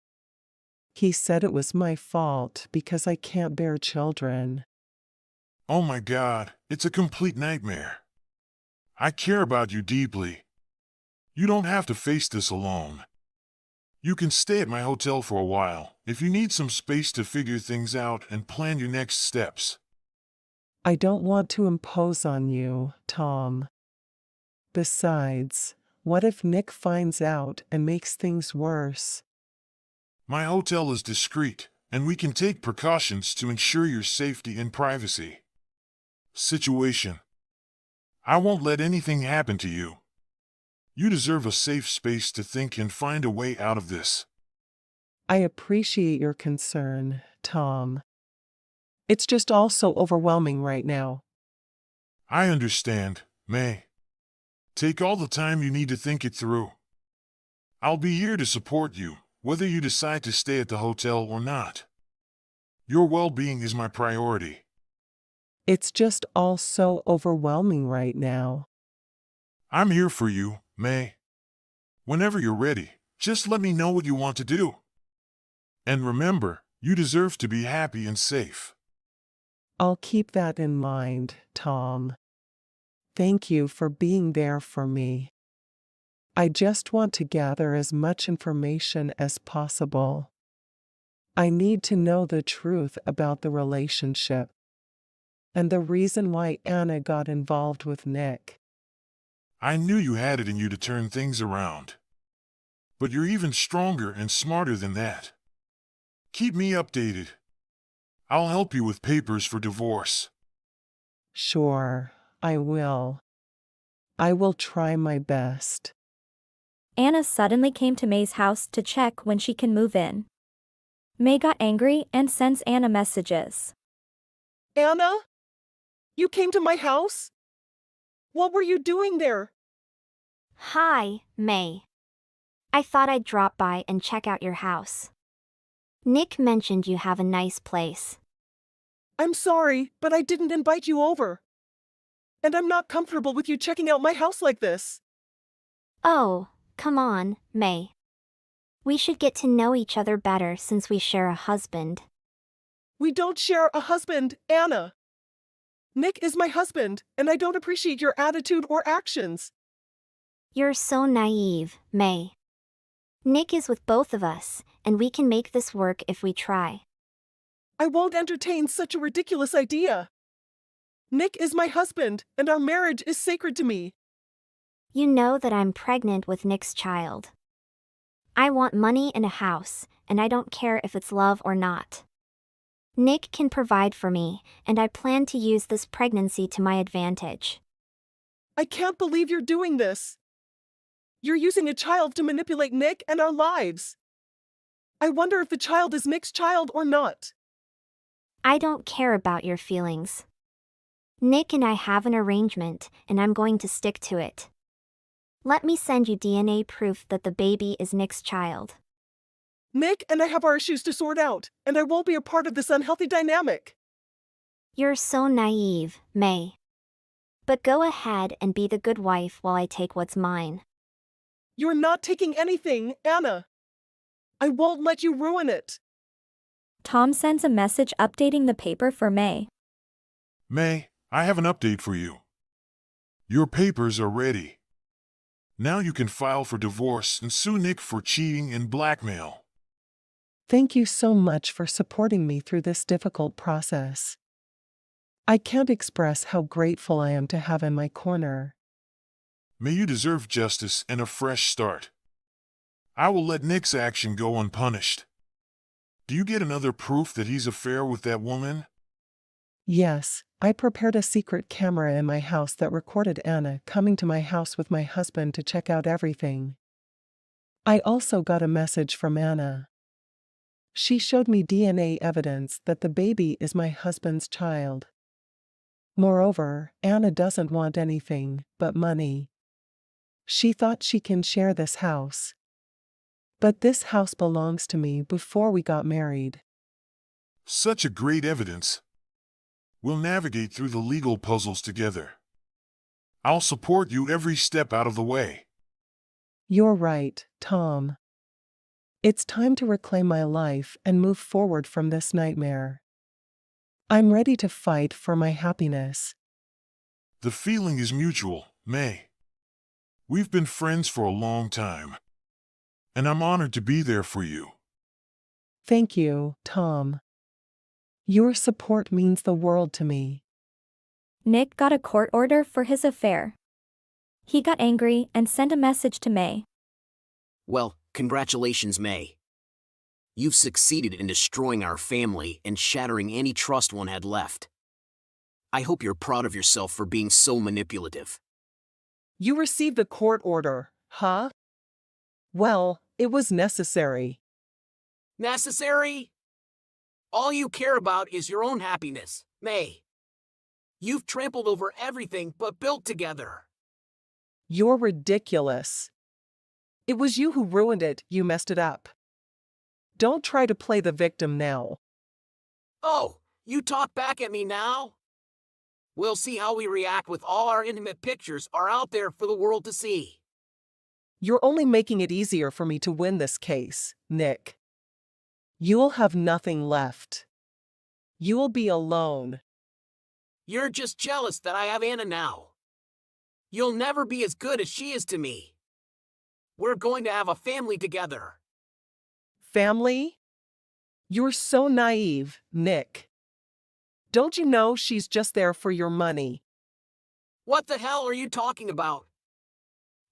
He said it was my fault because I can't bear children. Oh my God, it's a complete nightmare. I care about you deeply. You don't have to face this alone. You can stay at my hotel for a while if you need some space to figure things out and plan your next steps. I don't want to impose on you, Tom. Besides, what if Nick finds out and makes things worse? My hotel is discreet, and we can take precautions to ensure your safety and privacy. Situation. I won't let anything happen to you. You deserve a safe space to think and find a way out of this. I appreciate your concern, Tom. It's just all so overwhelming right now. I understand, May. Take all the time you need to think it through. I'll be here to support you, whether you decide to stay at the hotel or not. Your well-being is my priority. It's just all so overwhelming right now. I'm here for you, May. Whenever you're ready, just let me know what you want to do. And remember, you deserve to be happy and safe. I'll keep that in mind, Tom. Thank you for being there for me. I just want to gather as much information as possible. I need to know the truth about the relationship and the reason why Anna got involved with Nick. I knew you had it in you to turn things around. But you're even stronger and smarter than that. Keep me updated. I'll help you with papers for divorce. Sure, I will. I will try my best. Anna suddenly came to May's house to check when she can move in. May got angry and sends Anna messages. Anna? You came to my house? What were you doing there? Hi, May. I thought I'd drop by and check out your house. Nick mentioned you have a nice place. I'm sorry, but I didn't invite you over. And I'm not comfortable with you checking out my house like this. Oh, come on, May. We should get to know each other better since we share a husband. We don't share a husband, Anna. Nick is my husband, and I don't appreciate your attitude or actions. You're so naive, May. Nick is with both of us, and we can make this work if we try. I won't entertain such a ridiculous idea. Nick is my husband, and our marriage is sacred to me. You know that I'm pregnant with Nick's child. I want money and a house, and I don't care if it's love or not. Nick can provide for me, and I plan to use this pregnancy to my advantage. I can't believe you're doing this. You're using a child to manipulate Nick and our lives. I wonder if the child is Nick's child or not. I don't care about your feelings. Nick and I have an arrangement, and I'm going to stick to it. Let me send you DNA proof that the baby is Nick's child. Nick and I have our issues to sort out, and I won't be a part of this unhealthy dynamic. You're so naive, May. But go ahead and be the good wife while I take what's mine. You're not taking anything, Anna. I won't let you ruin it. Tom sends a message updating the paper for May. May, I have an update for you. Your papers are ready. Now you can file for divorce and sue Nick for cheating and blackmail. Thank you so much for supporting me through this difficult process. I can't express how grateful I am to have in my corner. May you deserve justice and a fresh start. I will let Nick's action go unpunished. Do you get another proof that he's affair with that woman? Yes, I prepared a secret camera in my house that recorded Anna coming to my house with my husband to check out everything. I also got a message from Anna. She showed me DNA evidence that the baby is my husband's child. Moreover, Anna doesn't want anything but money. She thought she can share this house. But this house belongs to me before we got married. Such a great evidence. We'll navigate through the legal puzzles together. I'll support you every step out of the way. You're right, Tom. It's time to reclaim my life and move forward from this nightmare. I'm ready to fight for my happiness. The feeling is mutual, May. We've been friends for a long time. And I'm honored to be there for you. Thank you, Tom. Your support means the world to me. Nick got a court order for his affair. He got angry and sent a message to May. Well, congratulations, May. You've succeeded in destroying our family and shattering any trust one had left. I hope you're proud of yourself for being so manipulative. You received the court order, huh? Well, it was necessary. Necessary? All you care about is your own happiness, May. You've trampled over everything but built together. You're ridiculous. It was you who ruined it, you messed it up. Don't try to play the victim now. Oh, you talk back at me now? We'll see how we react with all our intimate pictures are out there for the world to see. You're only making it easier for me to win this case, Nick. You'll have nothing left. You'll be alone. You're just jealous that I have Anna now. You'll never be as good as she is to me. We're going to have a family together. Family? You're so naive, Nick. Don't you know she's just there for your money? What the hell are you talking about?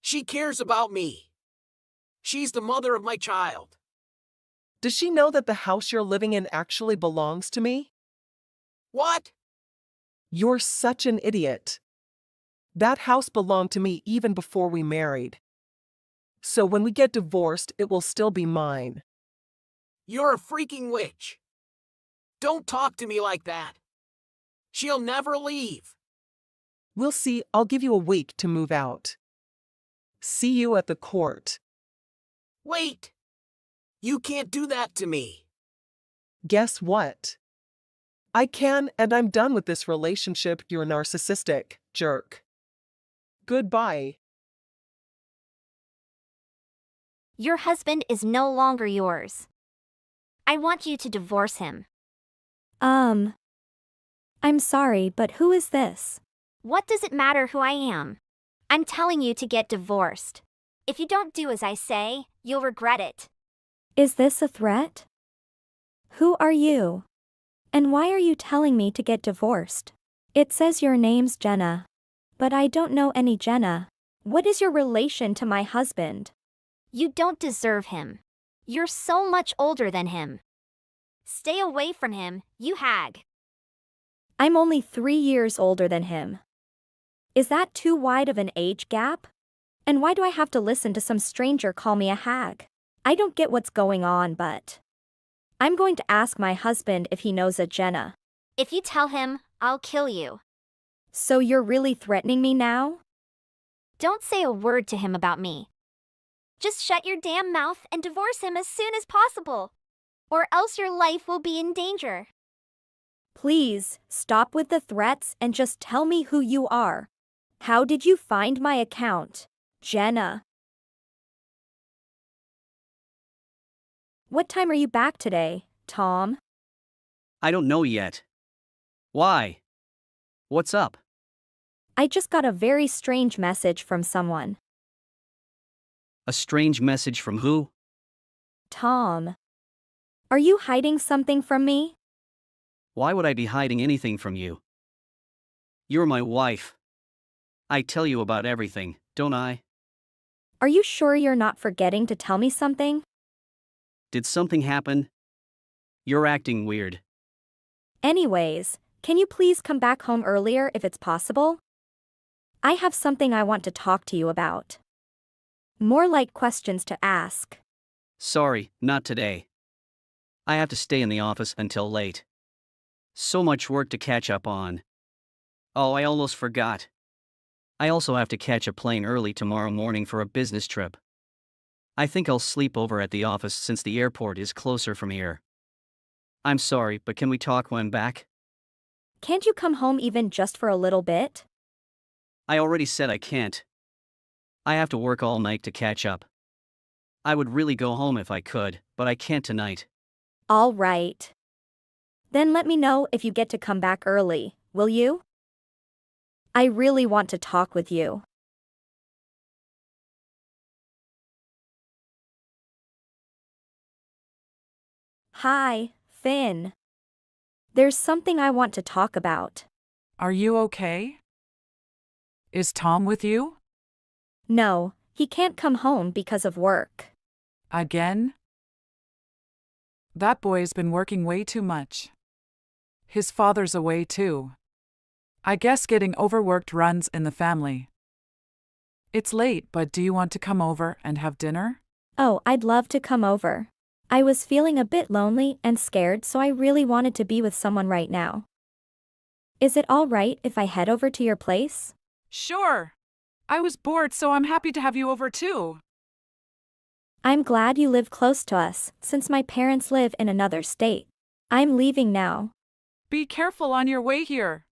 She cares about me. She's the mother of my child. Does she know that the house you're living in actually belongs to me? What? You're such an idiot. That house belonged to me even before we married. So when we get divorced, it will still be mine. You're a freaking witch. Don't talk to me like that. She'll never leave. We'll see. I'll give you a week to move out. See you at the court. Wait! You can't do that to me. Guess what? I can, and I'm done with this relationship, you're a narcissistic jerk. Goodbye. Your husband is no longer yours. I want you to divorce him. I'm sorry, but who is this? What does it matter who I am? I'm telling you to get divorced. If you don't do as I say, you'll regret it. Is this a threat? Who are you? And why are you telling me to get divorced? It says your name's Jenna. But I don't know any Jenna. What is your relation to my husband? You don't deserve him. You're so much older than him. Stay away from him, you hag. I'm only 3 years older than him. Is that too wide of an age gap? And why do I have to listen to some stranger call me a hag? I don't get what's going on, but I'm going to ask my husband if he knows a Jenna. If you tell him, I'll kill you. So you're really threatening me now? Don't say a word to him about me. Just shut your damn mouth and divorce him as soon as possible. Or else your life will be in danger. Please, stop with the threats and just tell me who you are. How did you find my account, Jenna? What time are you back today, Tom? I don't know yet. Why? What's up? I just got a very strange message from someone. A strange message from who? Tom. Are you hiding something from me? Why would I be hiding anything from you? You're my wife. I tell you about everything, don't I? Are you sure you're not forgetting to tell me something? Did something happen? You're acting weird. Anyways, can you please come back home earlier if it's possible? I have something I want to talk to you about. More like questions to ask. Sorry, not today. I have to stay in the office until late. So much work to catch up on. Oh, I almost forgot. I also have to catch a plane early tomorrow morning for a business trip. I think I'll sleep over at the office since the airport is closer from here. I'm sorry, but can we talk when back? Can't you come home even just for a little bit? I already said I can't. I have to work all night to catch up. I would really go home if I could, but I can't tonight. All right. Then let me know if you get to come back early, will you? I really want to talk with you. Hi, Finn. There's something I want to talk about. Are you okay? Is Tom with you? No, he can't come home because of work. Again? That boy's been working way too much. His father's away too. I guess getting overworked runs in the family. It's late, but do you want to come over and have dinner? Oh, I'd love to come over. I was feeling a bit lonely and scared, so I really wanted to be with someone right now. Is it all right if I head over to your place? Sure. I was bored, so I'm happy to have you over too. I'm glad you live close to us, since my parents live in another state. I'm leaving now. Be careful on your way here.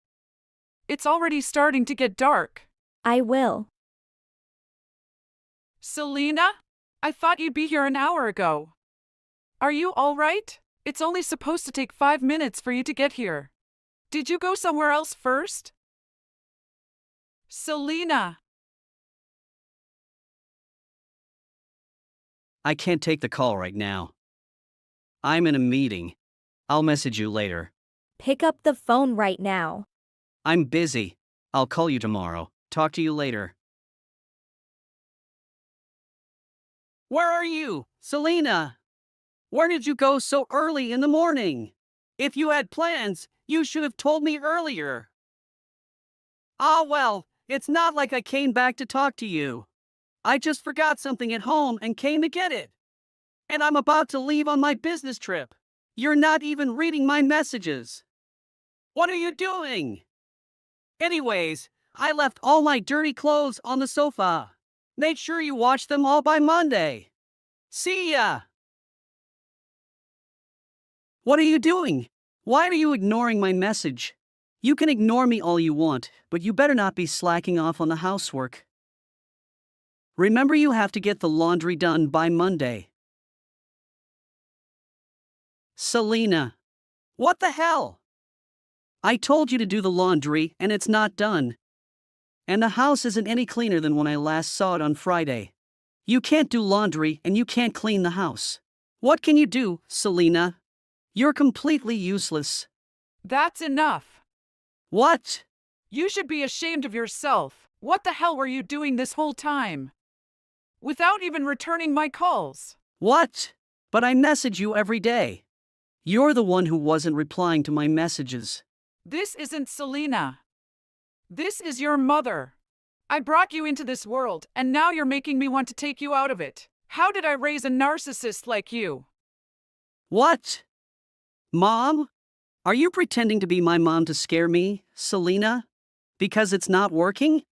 It's already starting to get dark. I will. Selena? I thought you'd be here an hour ago. Are you all right? It's only supposed to take 5 minutes for you to get here. Did you go somewhere else first? Selena! I can't take the call right now. I'm in a meeting. I'll message you later. Pick up the phone right now. I'm busy. I'll call you tomorrow. Talk to you later. Where are you, Selena? Where did you go so early in the morning? If you had plans, you should have told me earlier. Ah, well, it's not like I came back to talk to you. I just forgot something at home and came to get it. And I'm about to leave on my business trip. You're not even reading my messages. What are you doing? Anyways, I left all my dirty clothes on the sofa. Make sure you wash them all by Monday. See ya! What are you doing? Why are you ignoring my message? You can ignore me all you want, but you better not be slacking off on the housework. Remember, you have to get the laundry done by Monday. Selena. What the hell? I told you to do the laundry and it's not done. And the house isn't any cleaner than when I last saw it on Friday. You can't do laundry and you can't clean the house. What can you do, Selena? You're completely useless. That's enough. What? You should be ashamed of yourself. What the hell were you doing this whole time? Without even returning my calls. What? But I message you every day. You're the one who wasn't replying to my messages. This isn't Selena. This is your mother. I brought you into this world, and now you're making me want to take you out of it. How did I raise a narcissist like you? What? Mom? Are you pretending to be my mom to scare me, Selena? Because it's not working?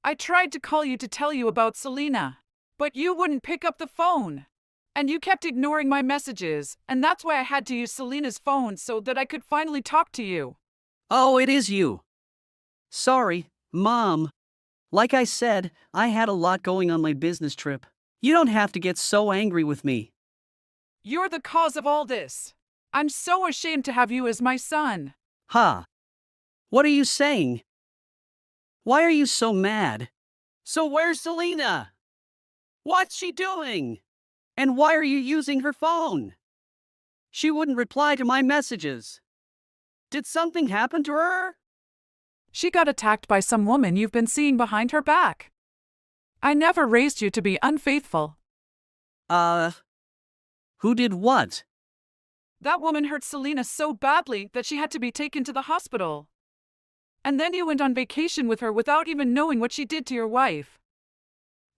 I tried to call you to tell you about Selena, but you wouldn't pick up the phone. And you kept ignoring my messages, and that's why I had to use Selena's phone so that I could finally talk to you. Oh, it is you. Sorry, Mom. Like I said, I had a lot going on my business trip. You don't have to get so angry with me. You're the cause of all this. I'm so ashamed to have you as my son. Ha! What are you saying? Why are you so mad? So where's Selena? What's she doing? And why are you using her phone? She wouldn't reply to my messages. Did something happen to her? She got attacked by some woman you've been seeing behind her back. I never raised you to be unfaithful. Who did what? That woman hurt Selena so badly that she had to be taken to the hospital. And then you went on vacation with her without even knowing what she did to your wife.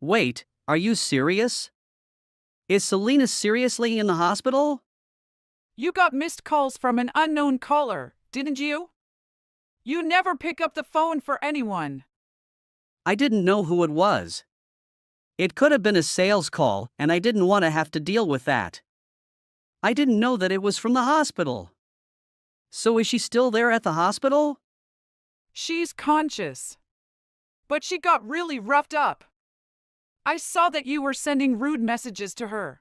Wait, are you serious? Is Selena seriously in the hospital? You got missed calls from an unknown caller, didn't you? You never pick up the phone for anyone. I didn't know who it was. It could have been a sales call, and I didn't want to have to deal with that. I didn't know that it was from the hospital. So is she still there at the hospital? She's conscious. But she got really roughed up. I saw that you were sending rude messages to her.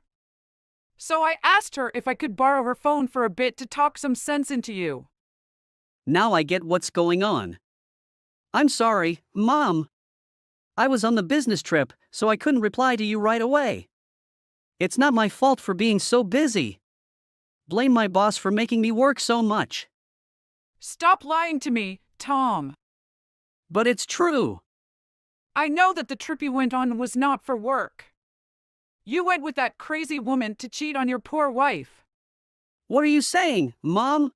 So I asked her if I could borrow her phone for a bit to talk some sense into you. Now I get what's going on. I'm sorry, Mom. I was on the business trip, so I couldn't reply to you right away. It's not my fault for being so busy. Blame my boss for making me work so much. Stop lying to me, Tom. But it's true. I know that the trip you went on was not for work. You went with that crazy woman to cheat on your poor wife. What are you saying, Mom?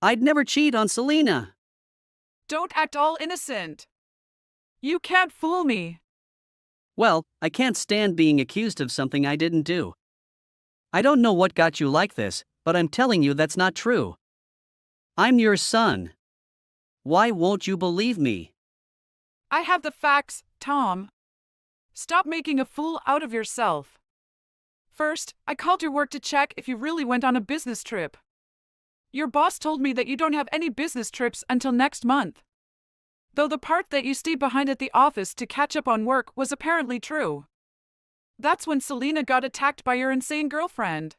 I'd never cheat on Selena. Don't act all innocent. You can't fool me. Well, I can't stand being accused of something I didn't do. I don't know what got you like this, but I'm telling you that's not true. I'm your son. Why won't you believe me? I have the facts, Tom. Stop making a fool out of yourself. First, I called your work to check if you really went on a business trip. Your boss told me that you don't have any business trips until next month. Though the part that you stayed behind at the office to catch up on work was apparently true. That's when Selena got attacked by your insane girlfriend.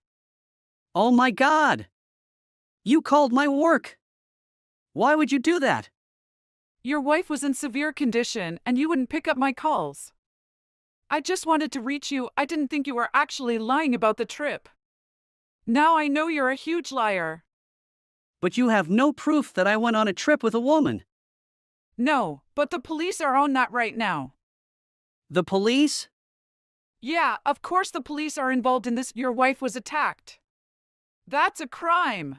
Oh my God! You called my work! Why would you do that? Your wife was in severe condition and you wouldn't pick up my calls. I just wanted to reach you. I didn't think you were actually lying about the trip. Now I know you're a huge liar. But you have no proof that I went on a trip with a woman. No, but the police are on that right now. The police? Yeah, of course the police are involved in this. Your wife was attacked. That's a crime.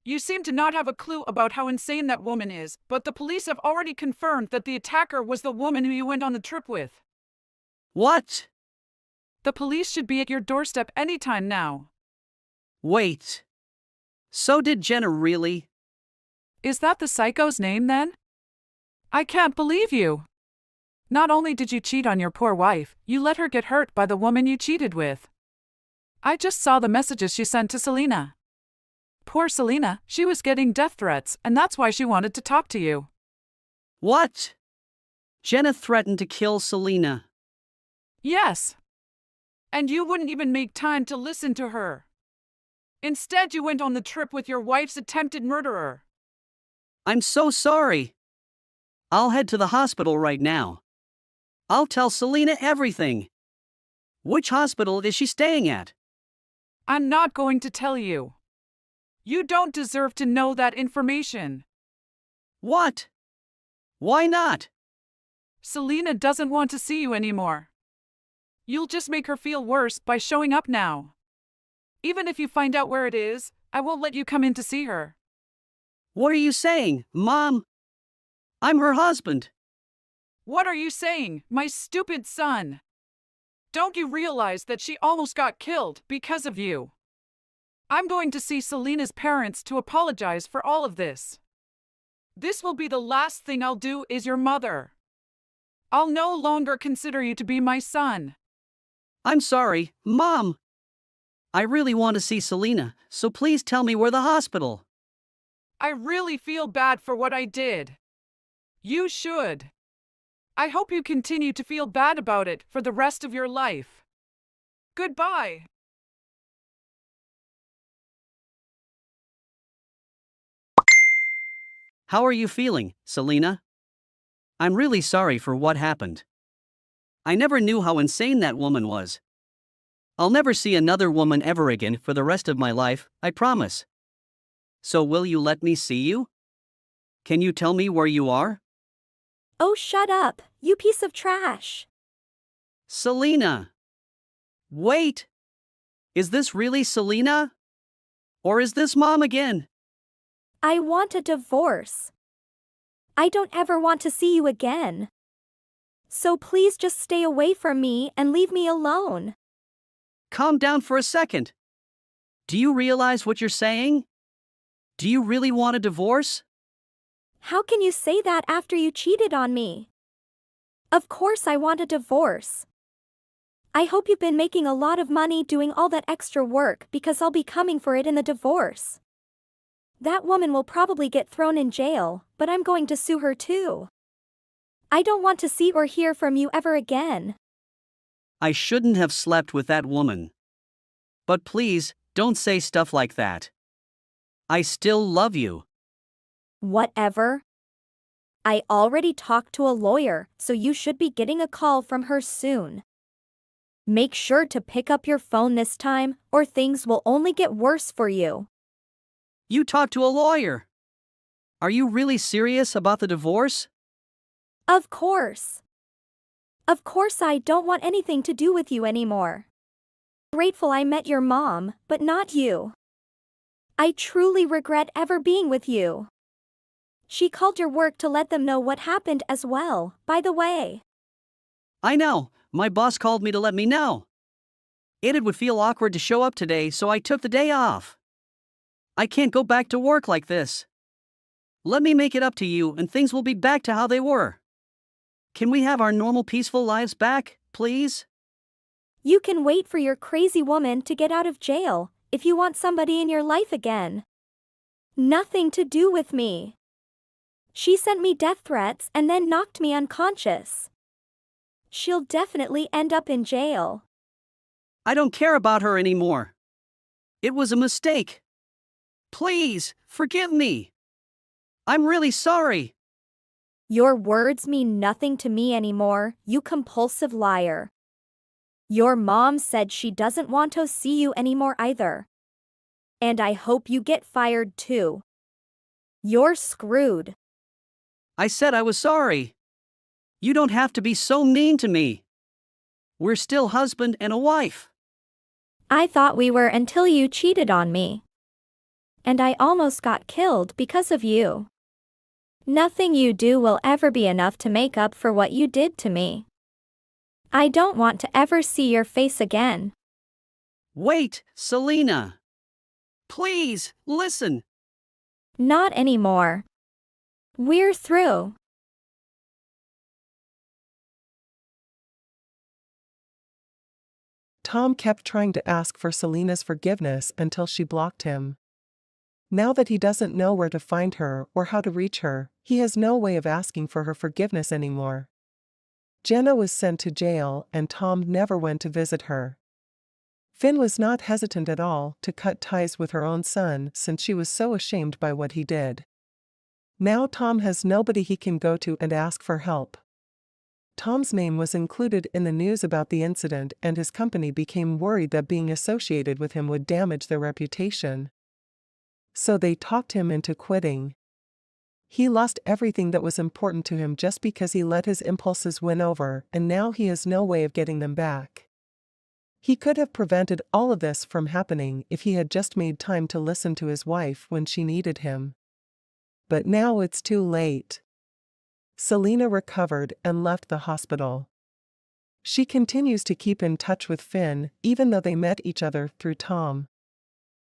You seem to not have a clue about how insane that woman is, but the police have already confirmed that the attacker was the woman who you went on the trip with. What? The police should be at your doorstep anytime now. Wait. So did Jenna really? Is that the psycho's name then? I can't believe you. Not only did you cheat on your poor wife, you let her get hurt by the woman you cheated with. I just saw the messages she sent to Selena. Poor Selena, she was getting death threats, and that's why she wanted to talk to you. What? Jenna threatened to kill Selena. Yes. And you wouldn't even make time to listen to her. Instead, you went on the trip with your wife's attempted murderer. I'm so sorry. I'll head to the hospital right now. I'll tell Selena everything. Which hospital is she staying at? I'm not going to tell you. You don't deserve to know that information. What? Why not? Selena doesn't want to see you anymore. You'll just make her feel worse by showing up now. Even if you find out where it is, I won't let you come in to see her. What are you saying, Mom? I'm her husband. What are you saying, my stupid son? Don't you realize that she almost got killed because of you? I'm going to see Selena's parents to apologize for all of this. This will be the last thing I'll do as your mother. I'll no longer consider you to be my son. I'm sorry, Mom. I really want to see Selena, so please tell me where the hospital. I really feel bad for what I did. You should. I hope you continue to feel bad about it for the rest of your life. Goodbye. How are you feeling, Selena? I'm really sorry for what happened. I never knew how insane that woman was. I'll never see another woman ever again for the rest of my life, I promise. So will you let me see you? Can you tell me where you are? Oh, shut up, you piece of trash. Selena! Wait! Is this really Selena? Or is this Mom again? I want a divorce. I don't ever want to see you again. So please just stay away from me and leave me alone. Calm down for a second. Do you realize what you're saying? Do you really want a divorce? How can you say that after you cheated on me? Of course I want a divorce. I hope you've been making a lot of money doing all that extra work because I'll be coming for it in the divorce. That woman will probably get thrown in jail, but I'm going to sue her too. I don't want to see or hear from you ever again. I shouldn't have slept with that woman. But please, don't say stuff like that. I still love you. Whatever. I already talked to a lawyer, so you should be getting a call from her soon. Make sure to pick up your phone this time, or things will only get worse for you. You talked to a lawyer. Are you really serious about the divorce? Of course. Of course I don't want anything to do with you anymore. Grateful I met your mom, but not you. I truly regret ever being with you. She called your work to let them know what happened as well, by the way. I know, my boss called me to let me know. It would feel awkward to show up today, so I took the day off. I can't go back to work like this. Let me make it up to you and things will be back to how they were. Can we have our normal peaceful lives back, please? You can wait for your crazy woman to get out of jail if you want somebody in your life again. Nothing to do with me. She sent me death threats and then knocked me unconscious. She'll definitely end up in jail. I don't care about her anymore. It was a mistake. Please, forgive me. I'm really sorry. Your words mean nothing to me anymore, you compulsive liar. Your mom said she doesn't want to see you anymore either. And I hope you get fired too. You're screwed. I said I was sorry. You don't have to be so mean to me. We're still husband and a wife. I thought we were until you cheated on me. And I almost got killed because of you. Nothing you do will ever be enough to make up for what you did to me. I don't want to ever see your face again. Wait, Selena. Please, listen. Not anymore. We're through. Tom kept trying to ask for Selena's forgiveness until she blocked him. Now that he doesn't know where to find her or how to reach her, he has no way of asking for her forgiveness anymore. Jenna was sent to jail and Tom never went to visit her. Finn was not hesitant at all to cut ties with her own son since she was so ashamed by what he did. Now Tom has nobody he can go to and ask for help. Tom's name was included in the news about the incident and his company became worried that being associated with him would damage their reputation. So they talked him into quitting. He lost everything that was important to him just because he let his impulses win over, and now he has no way of getting them back. He could have prevented all of this from happening if he had just made time to listen to his wife when she needed him. But now it's too late. Selena recovered and left the hospital. She continues to keep in touch with Finn, even though they met each other through Tom.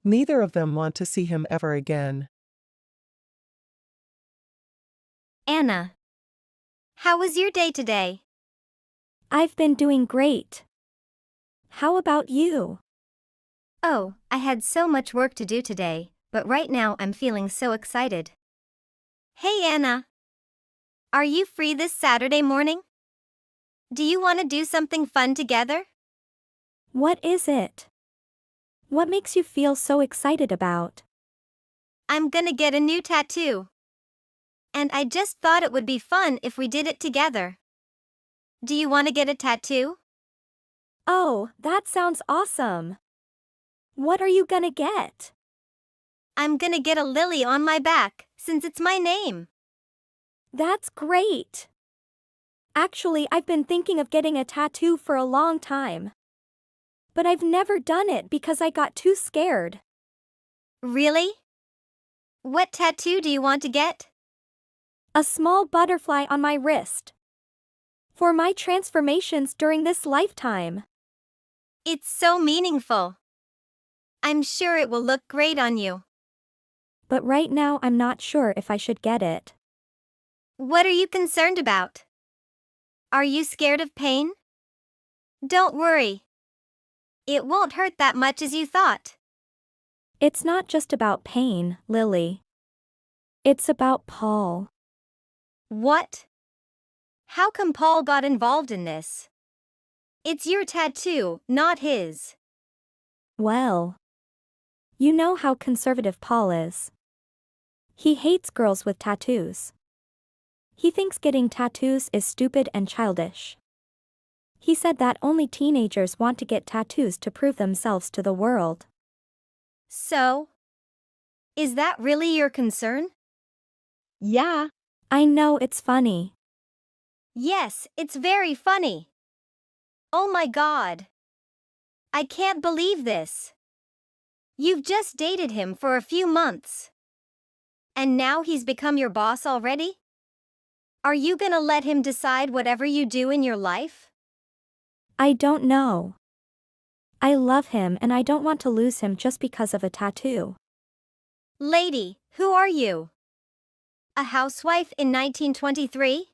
Neither of them want to see him ever again. Anna. How was your day today? I've been doing great. How about you? Oh, I had so much work to do today, but right now I'm feeling so excited. Hey Anna. Are you free this Saturday morning? Do you want to do something fun together? What is it? What makes you feel so excited about? I'm gonna get a new tattoo. And I just thought it would be fun if we did it together. Do you want to get a tattoo? Oh, that sounds awesome. What are you gonna get? I'm gonna get a lily on my back, since it's my name. That's great. Actually, I've been thinking of getting a tattoo for a long time. But I've never done it because I got too scared. Really? What tattoo do you want to get? A small butterfly on my wrist. For my transformations during this lifetime. It's so meaningful. I'm sure it will look great on you. But right now I'm not sure if I should get it. What are you concerned about? Are you scared of pain? Don't worry. It won't hurt that much as you thought. It's not just about pain, Lily. It's about Paul. What? How come Paul got involved in this? It's your tattoo, not his. Well, you know how conservative Paul is. He hates girls with tattoos. He thinks getting tattoos is stupid and childish. He said that only teenagers want to get tattoos to prove themselves to the world. So? Is that really your concern? Yeah. I know it's funny. Yes, it's very funny. Oh my God. I can't believe this. You've just dated him for a few months. And now he's become your boss already? Are you gonna let him decide whatever you do in your life? I don't know. I love him and I don't want to lose him just because of a tattoo. Lady, who are you? A housewife in 1923?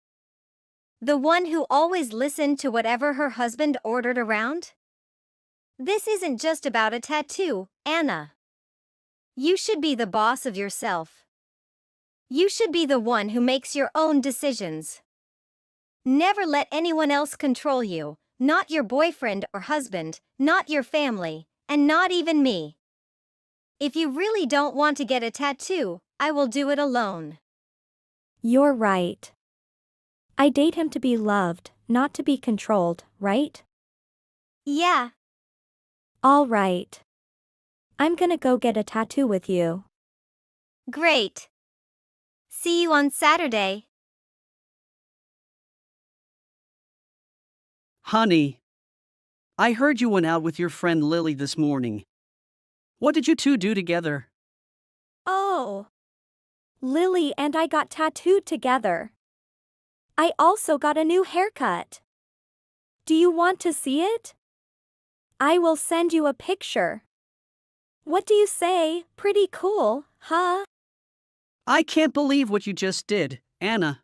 The one who always listened to whatever her husband ordered around? This isn't just about a tattoo, Anna. You should be the boss of yourself. You should be the one who makes your own decisions. Never let anyone else control you, not your boyfriend or husband, not your family, and not even me. If you really don't want to get a tattoo, I will do it alone. You're right. I date him to be loved, not to be controlled, right? Yeah. All right. I'm gonna go get a tattoo with you. Great. See you on Saturday. Honey, I heard you went out with your friend Lily this morning. What did you two do together? Oh. Lily and I got tattooed together. I also got a new haircut. Do you want to see it? I will send you a picture. What do you say? Pretty cool, huh? I can't believe what you just did, Anna.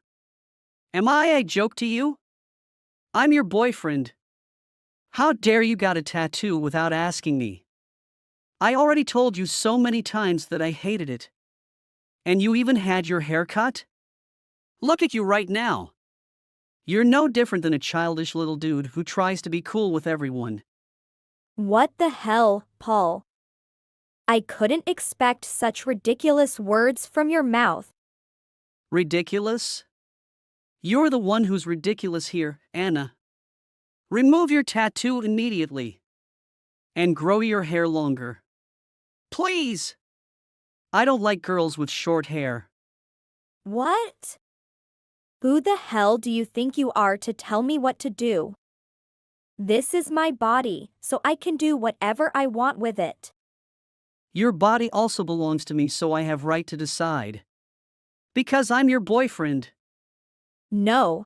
Am I a joke to you? I'm your boyfriend. How dare you got a tattoo without asking me? I already told you so many times that I hated it. And you even had your hair cut? Look at you right now. You're no different than a childish little dude who tries to be cool with everyone. What the hell, Paul? I couldn't expect such ridiculous words from your mouth. Ridiculous? You're the one who's ridiculous here, Anna. Remove your tattoo immediately. And grow your hair longer. Please! I don't like girls with short hair. What? Who the hell do you think you are to tell me what to do? This is my body, so I can do whatever I want with it. Your body also belongs to me, so I have right to decide. Because I'm your boyfriend. No.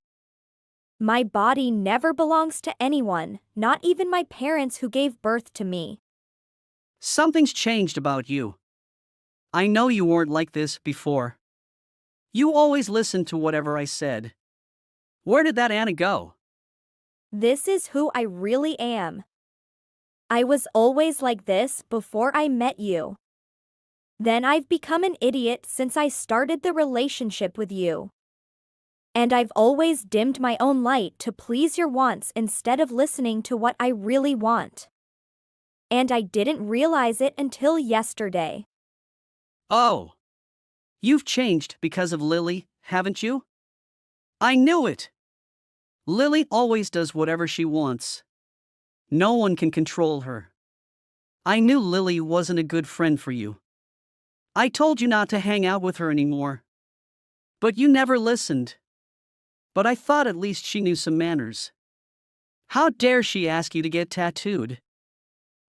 My body never belongs to anyone, not even my parents who gave birth to me. Something's changed about you. I know you weren't like this before. You always listened to whatever I said. Where did that Anna go? This is who I really am. I was always like this before I met you. Then I've become an idiot since I started the relationship with you. And I've always dimmed my own light to please your wants instead of listening to what I really want. And I didn't realize it until yesterday. Oh. You've changed because of Lily, haven't you? I knew it. Lily always does whatever she wants. No one can control her. I knew Lily wasn't a good friend for you. I told you not to hang out with her anymore. But you never listened. But I thought at least she knew some manners. How dare she ask you to get tattooed?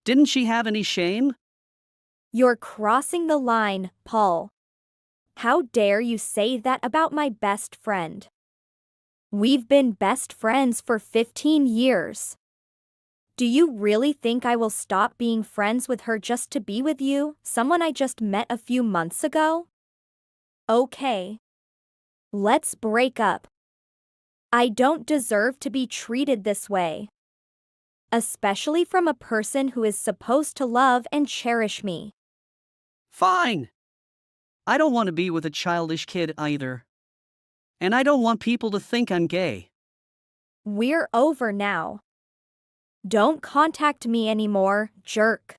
Didn't she have any shame? You're crossing the line, Paul. How dare you say that about my best friend? We've been best friends for 15 years. Do you really think I will stop being friends with her just to be with you, someone I just met a few months ago? Okay. Let's break up. I don't deserve to be treated this way. Especially from a person who is supposed to love and cherish me. Fine. I don't want to be with a childish kid either. And I don't want people to think I'm gay. We're over now. Don't contact me anymore, jerk.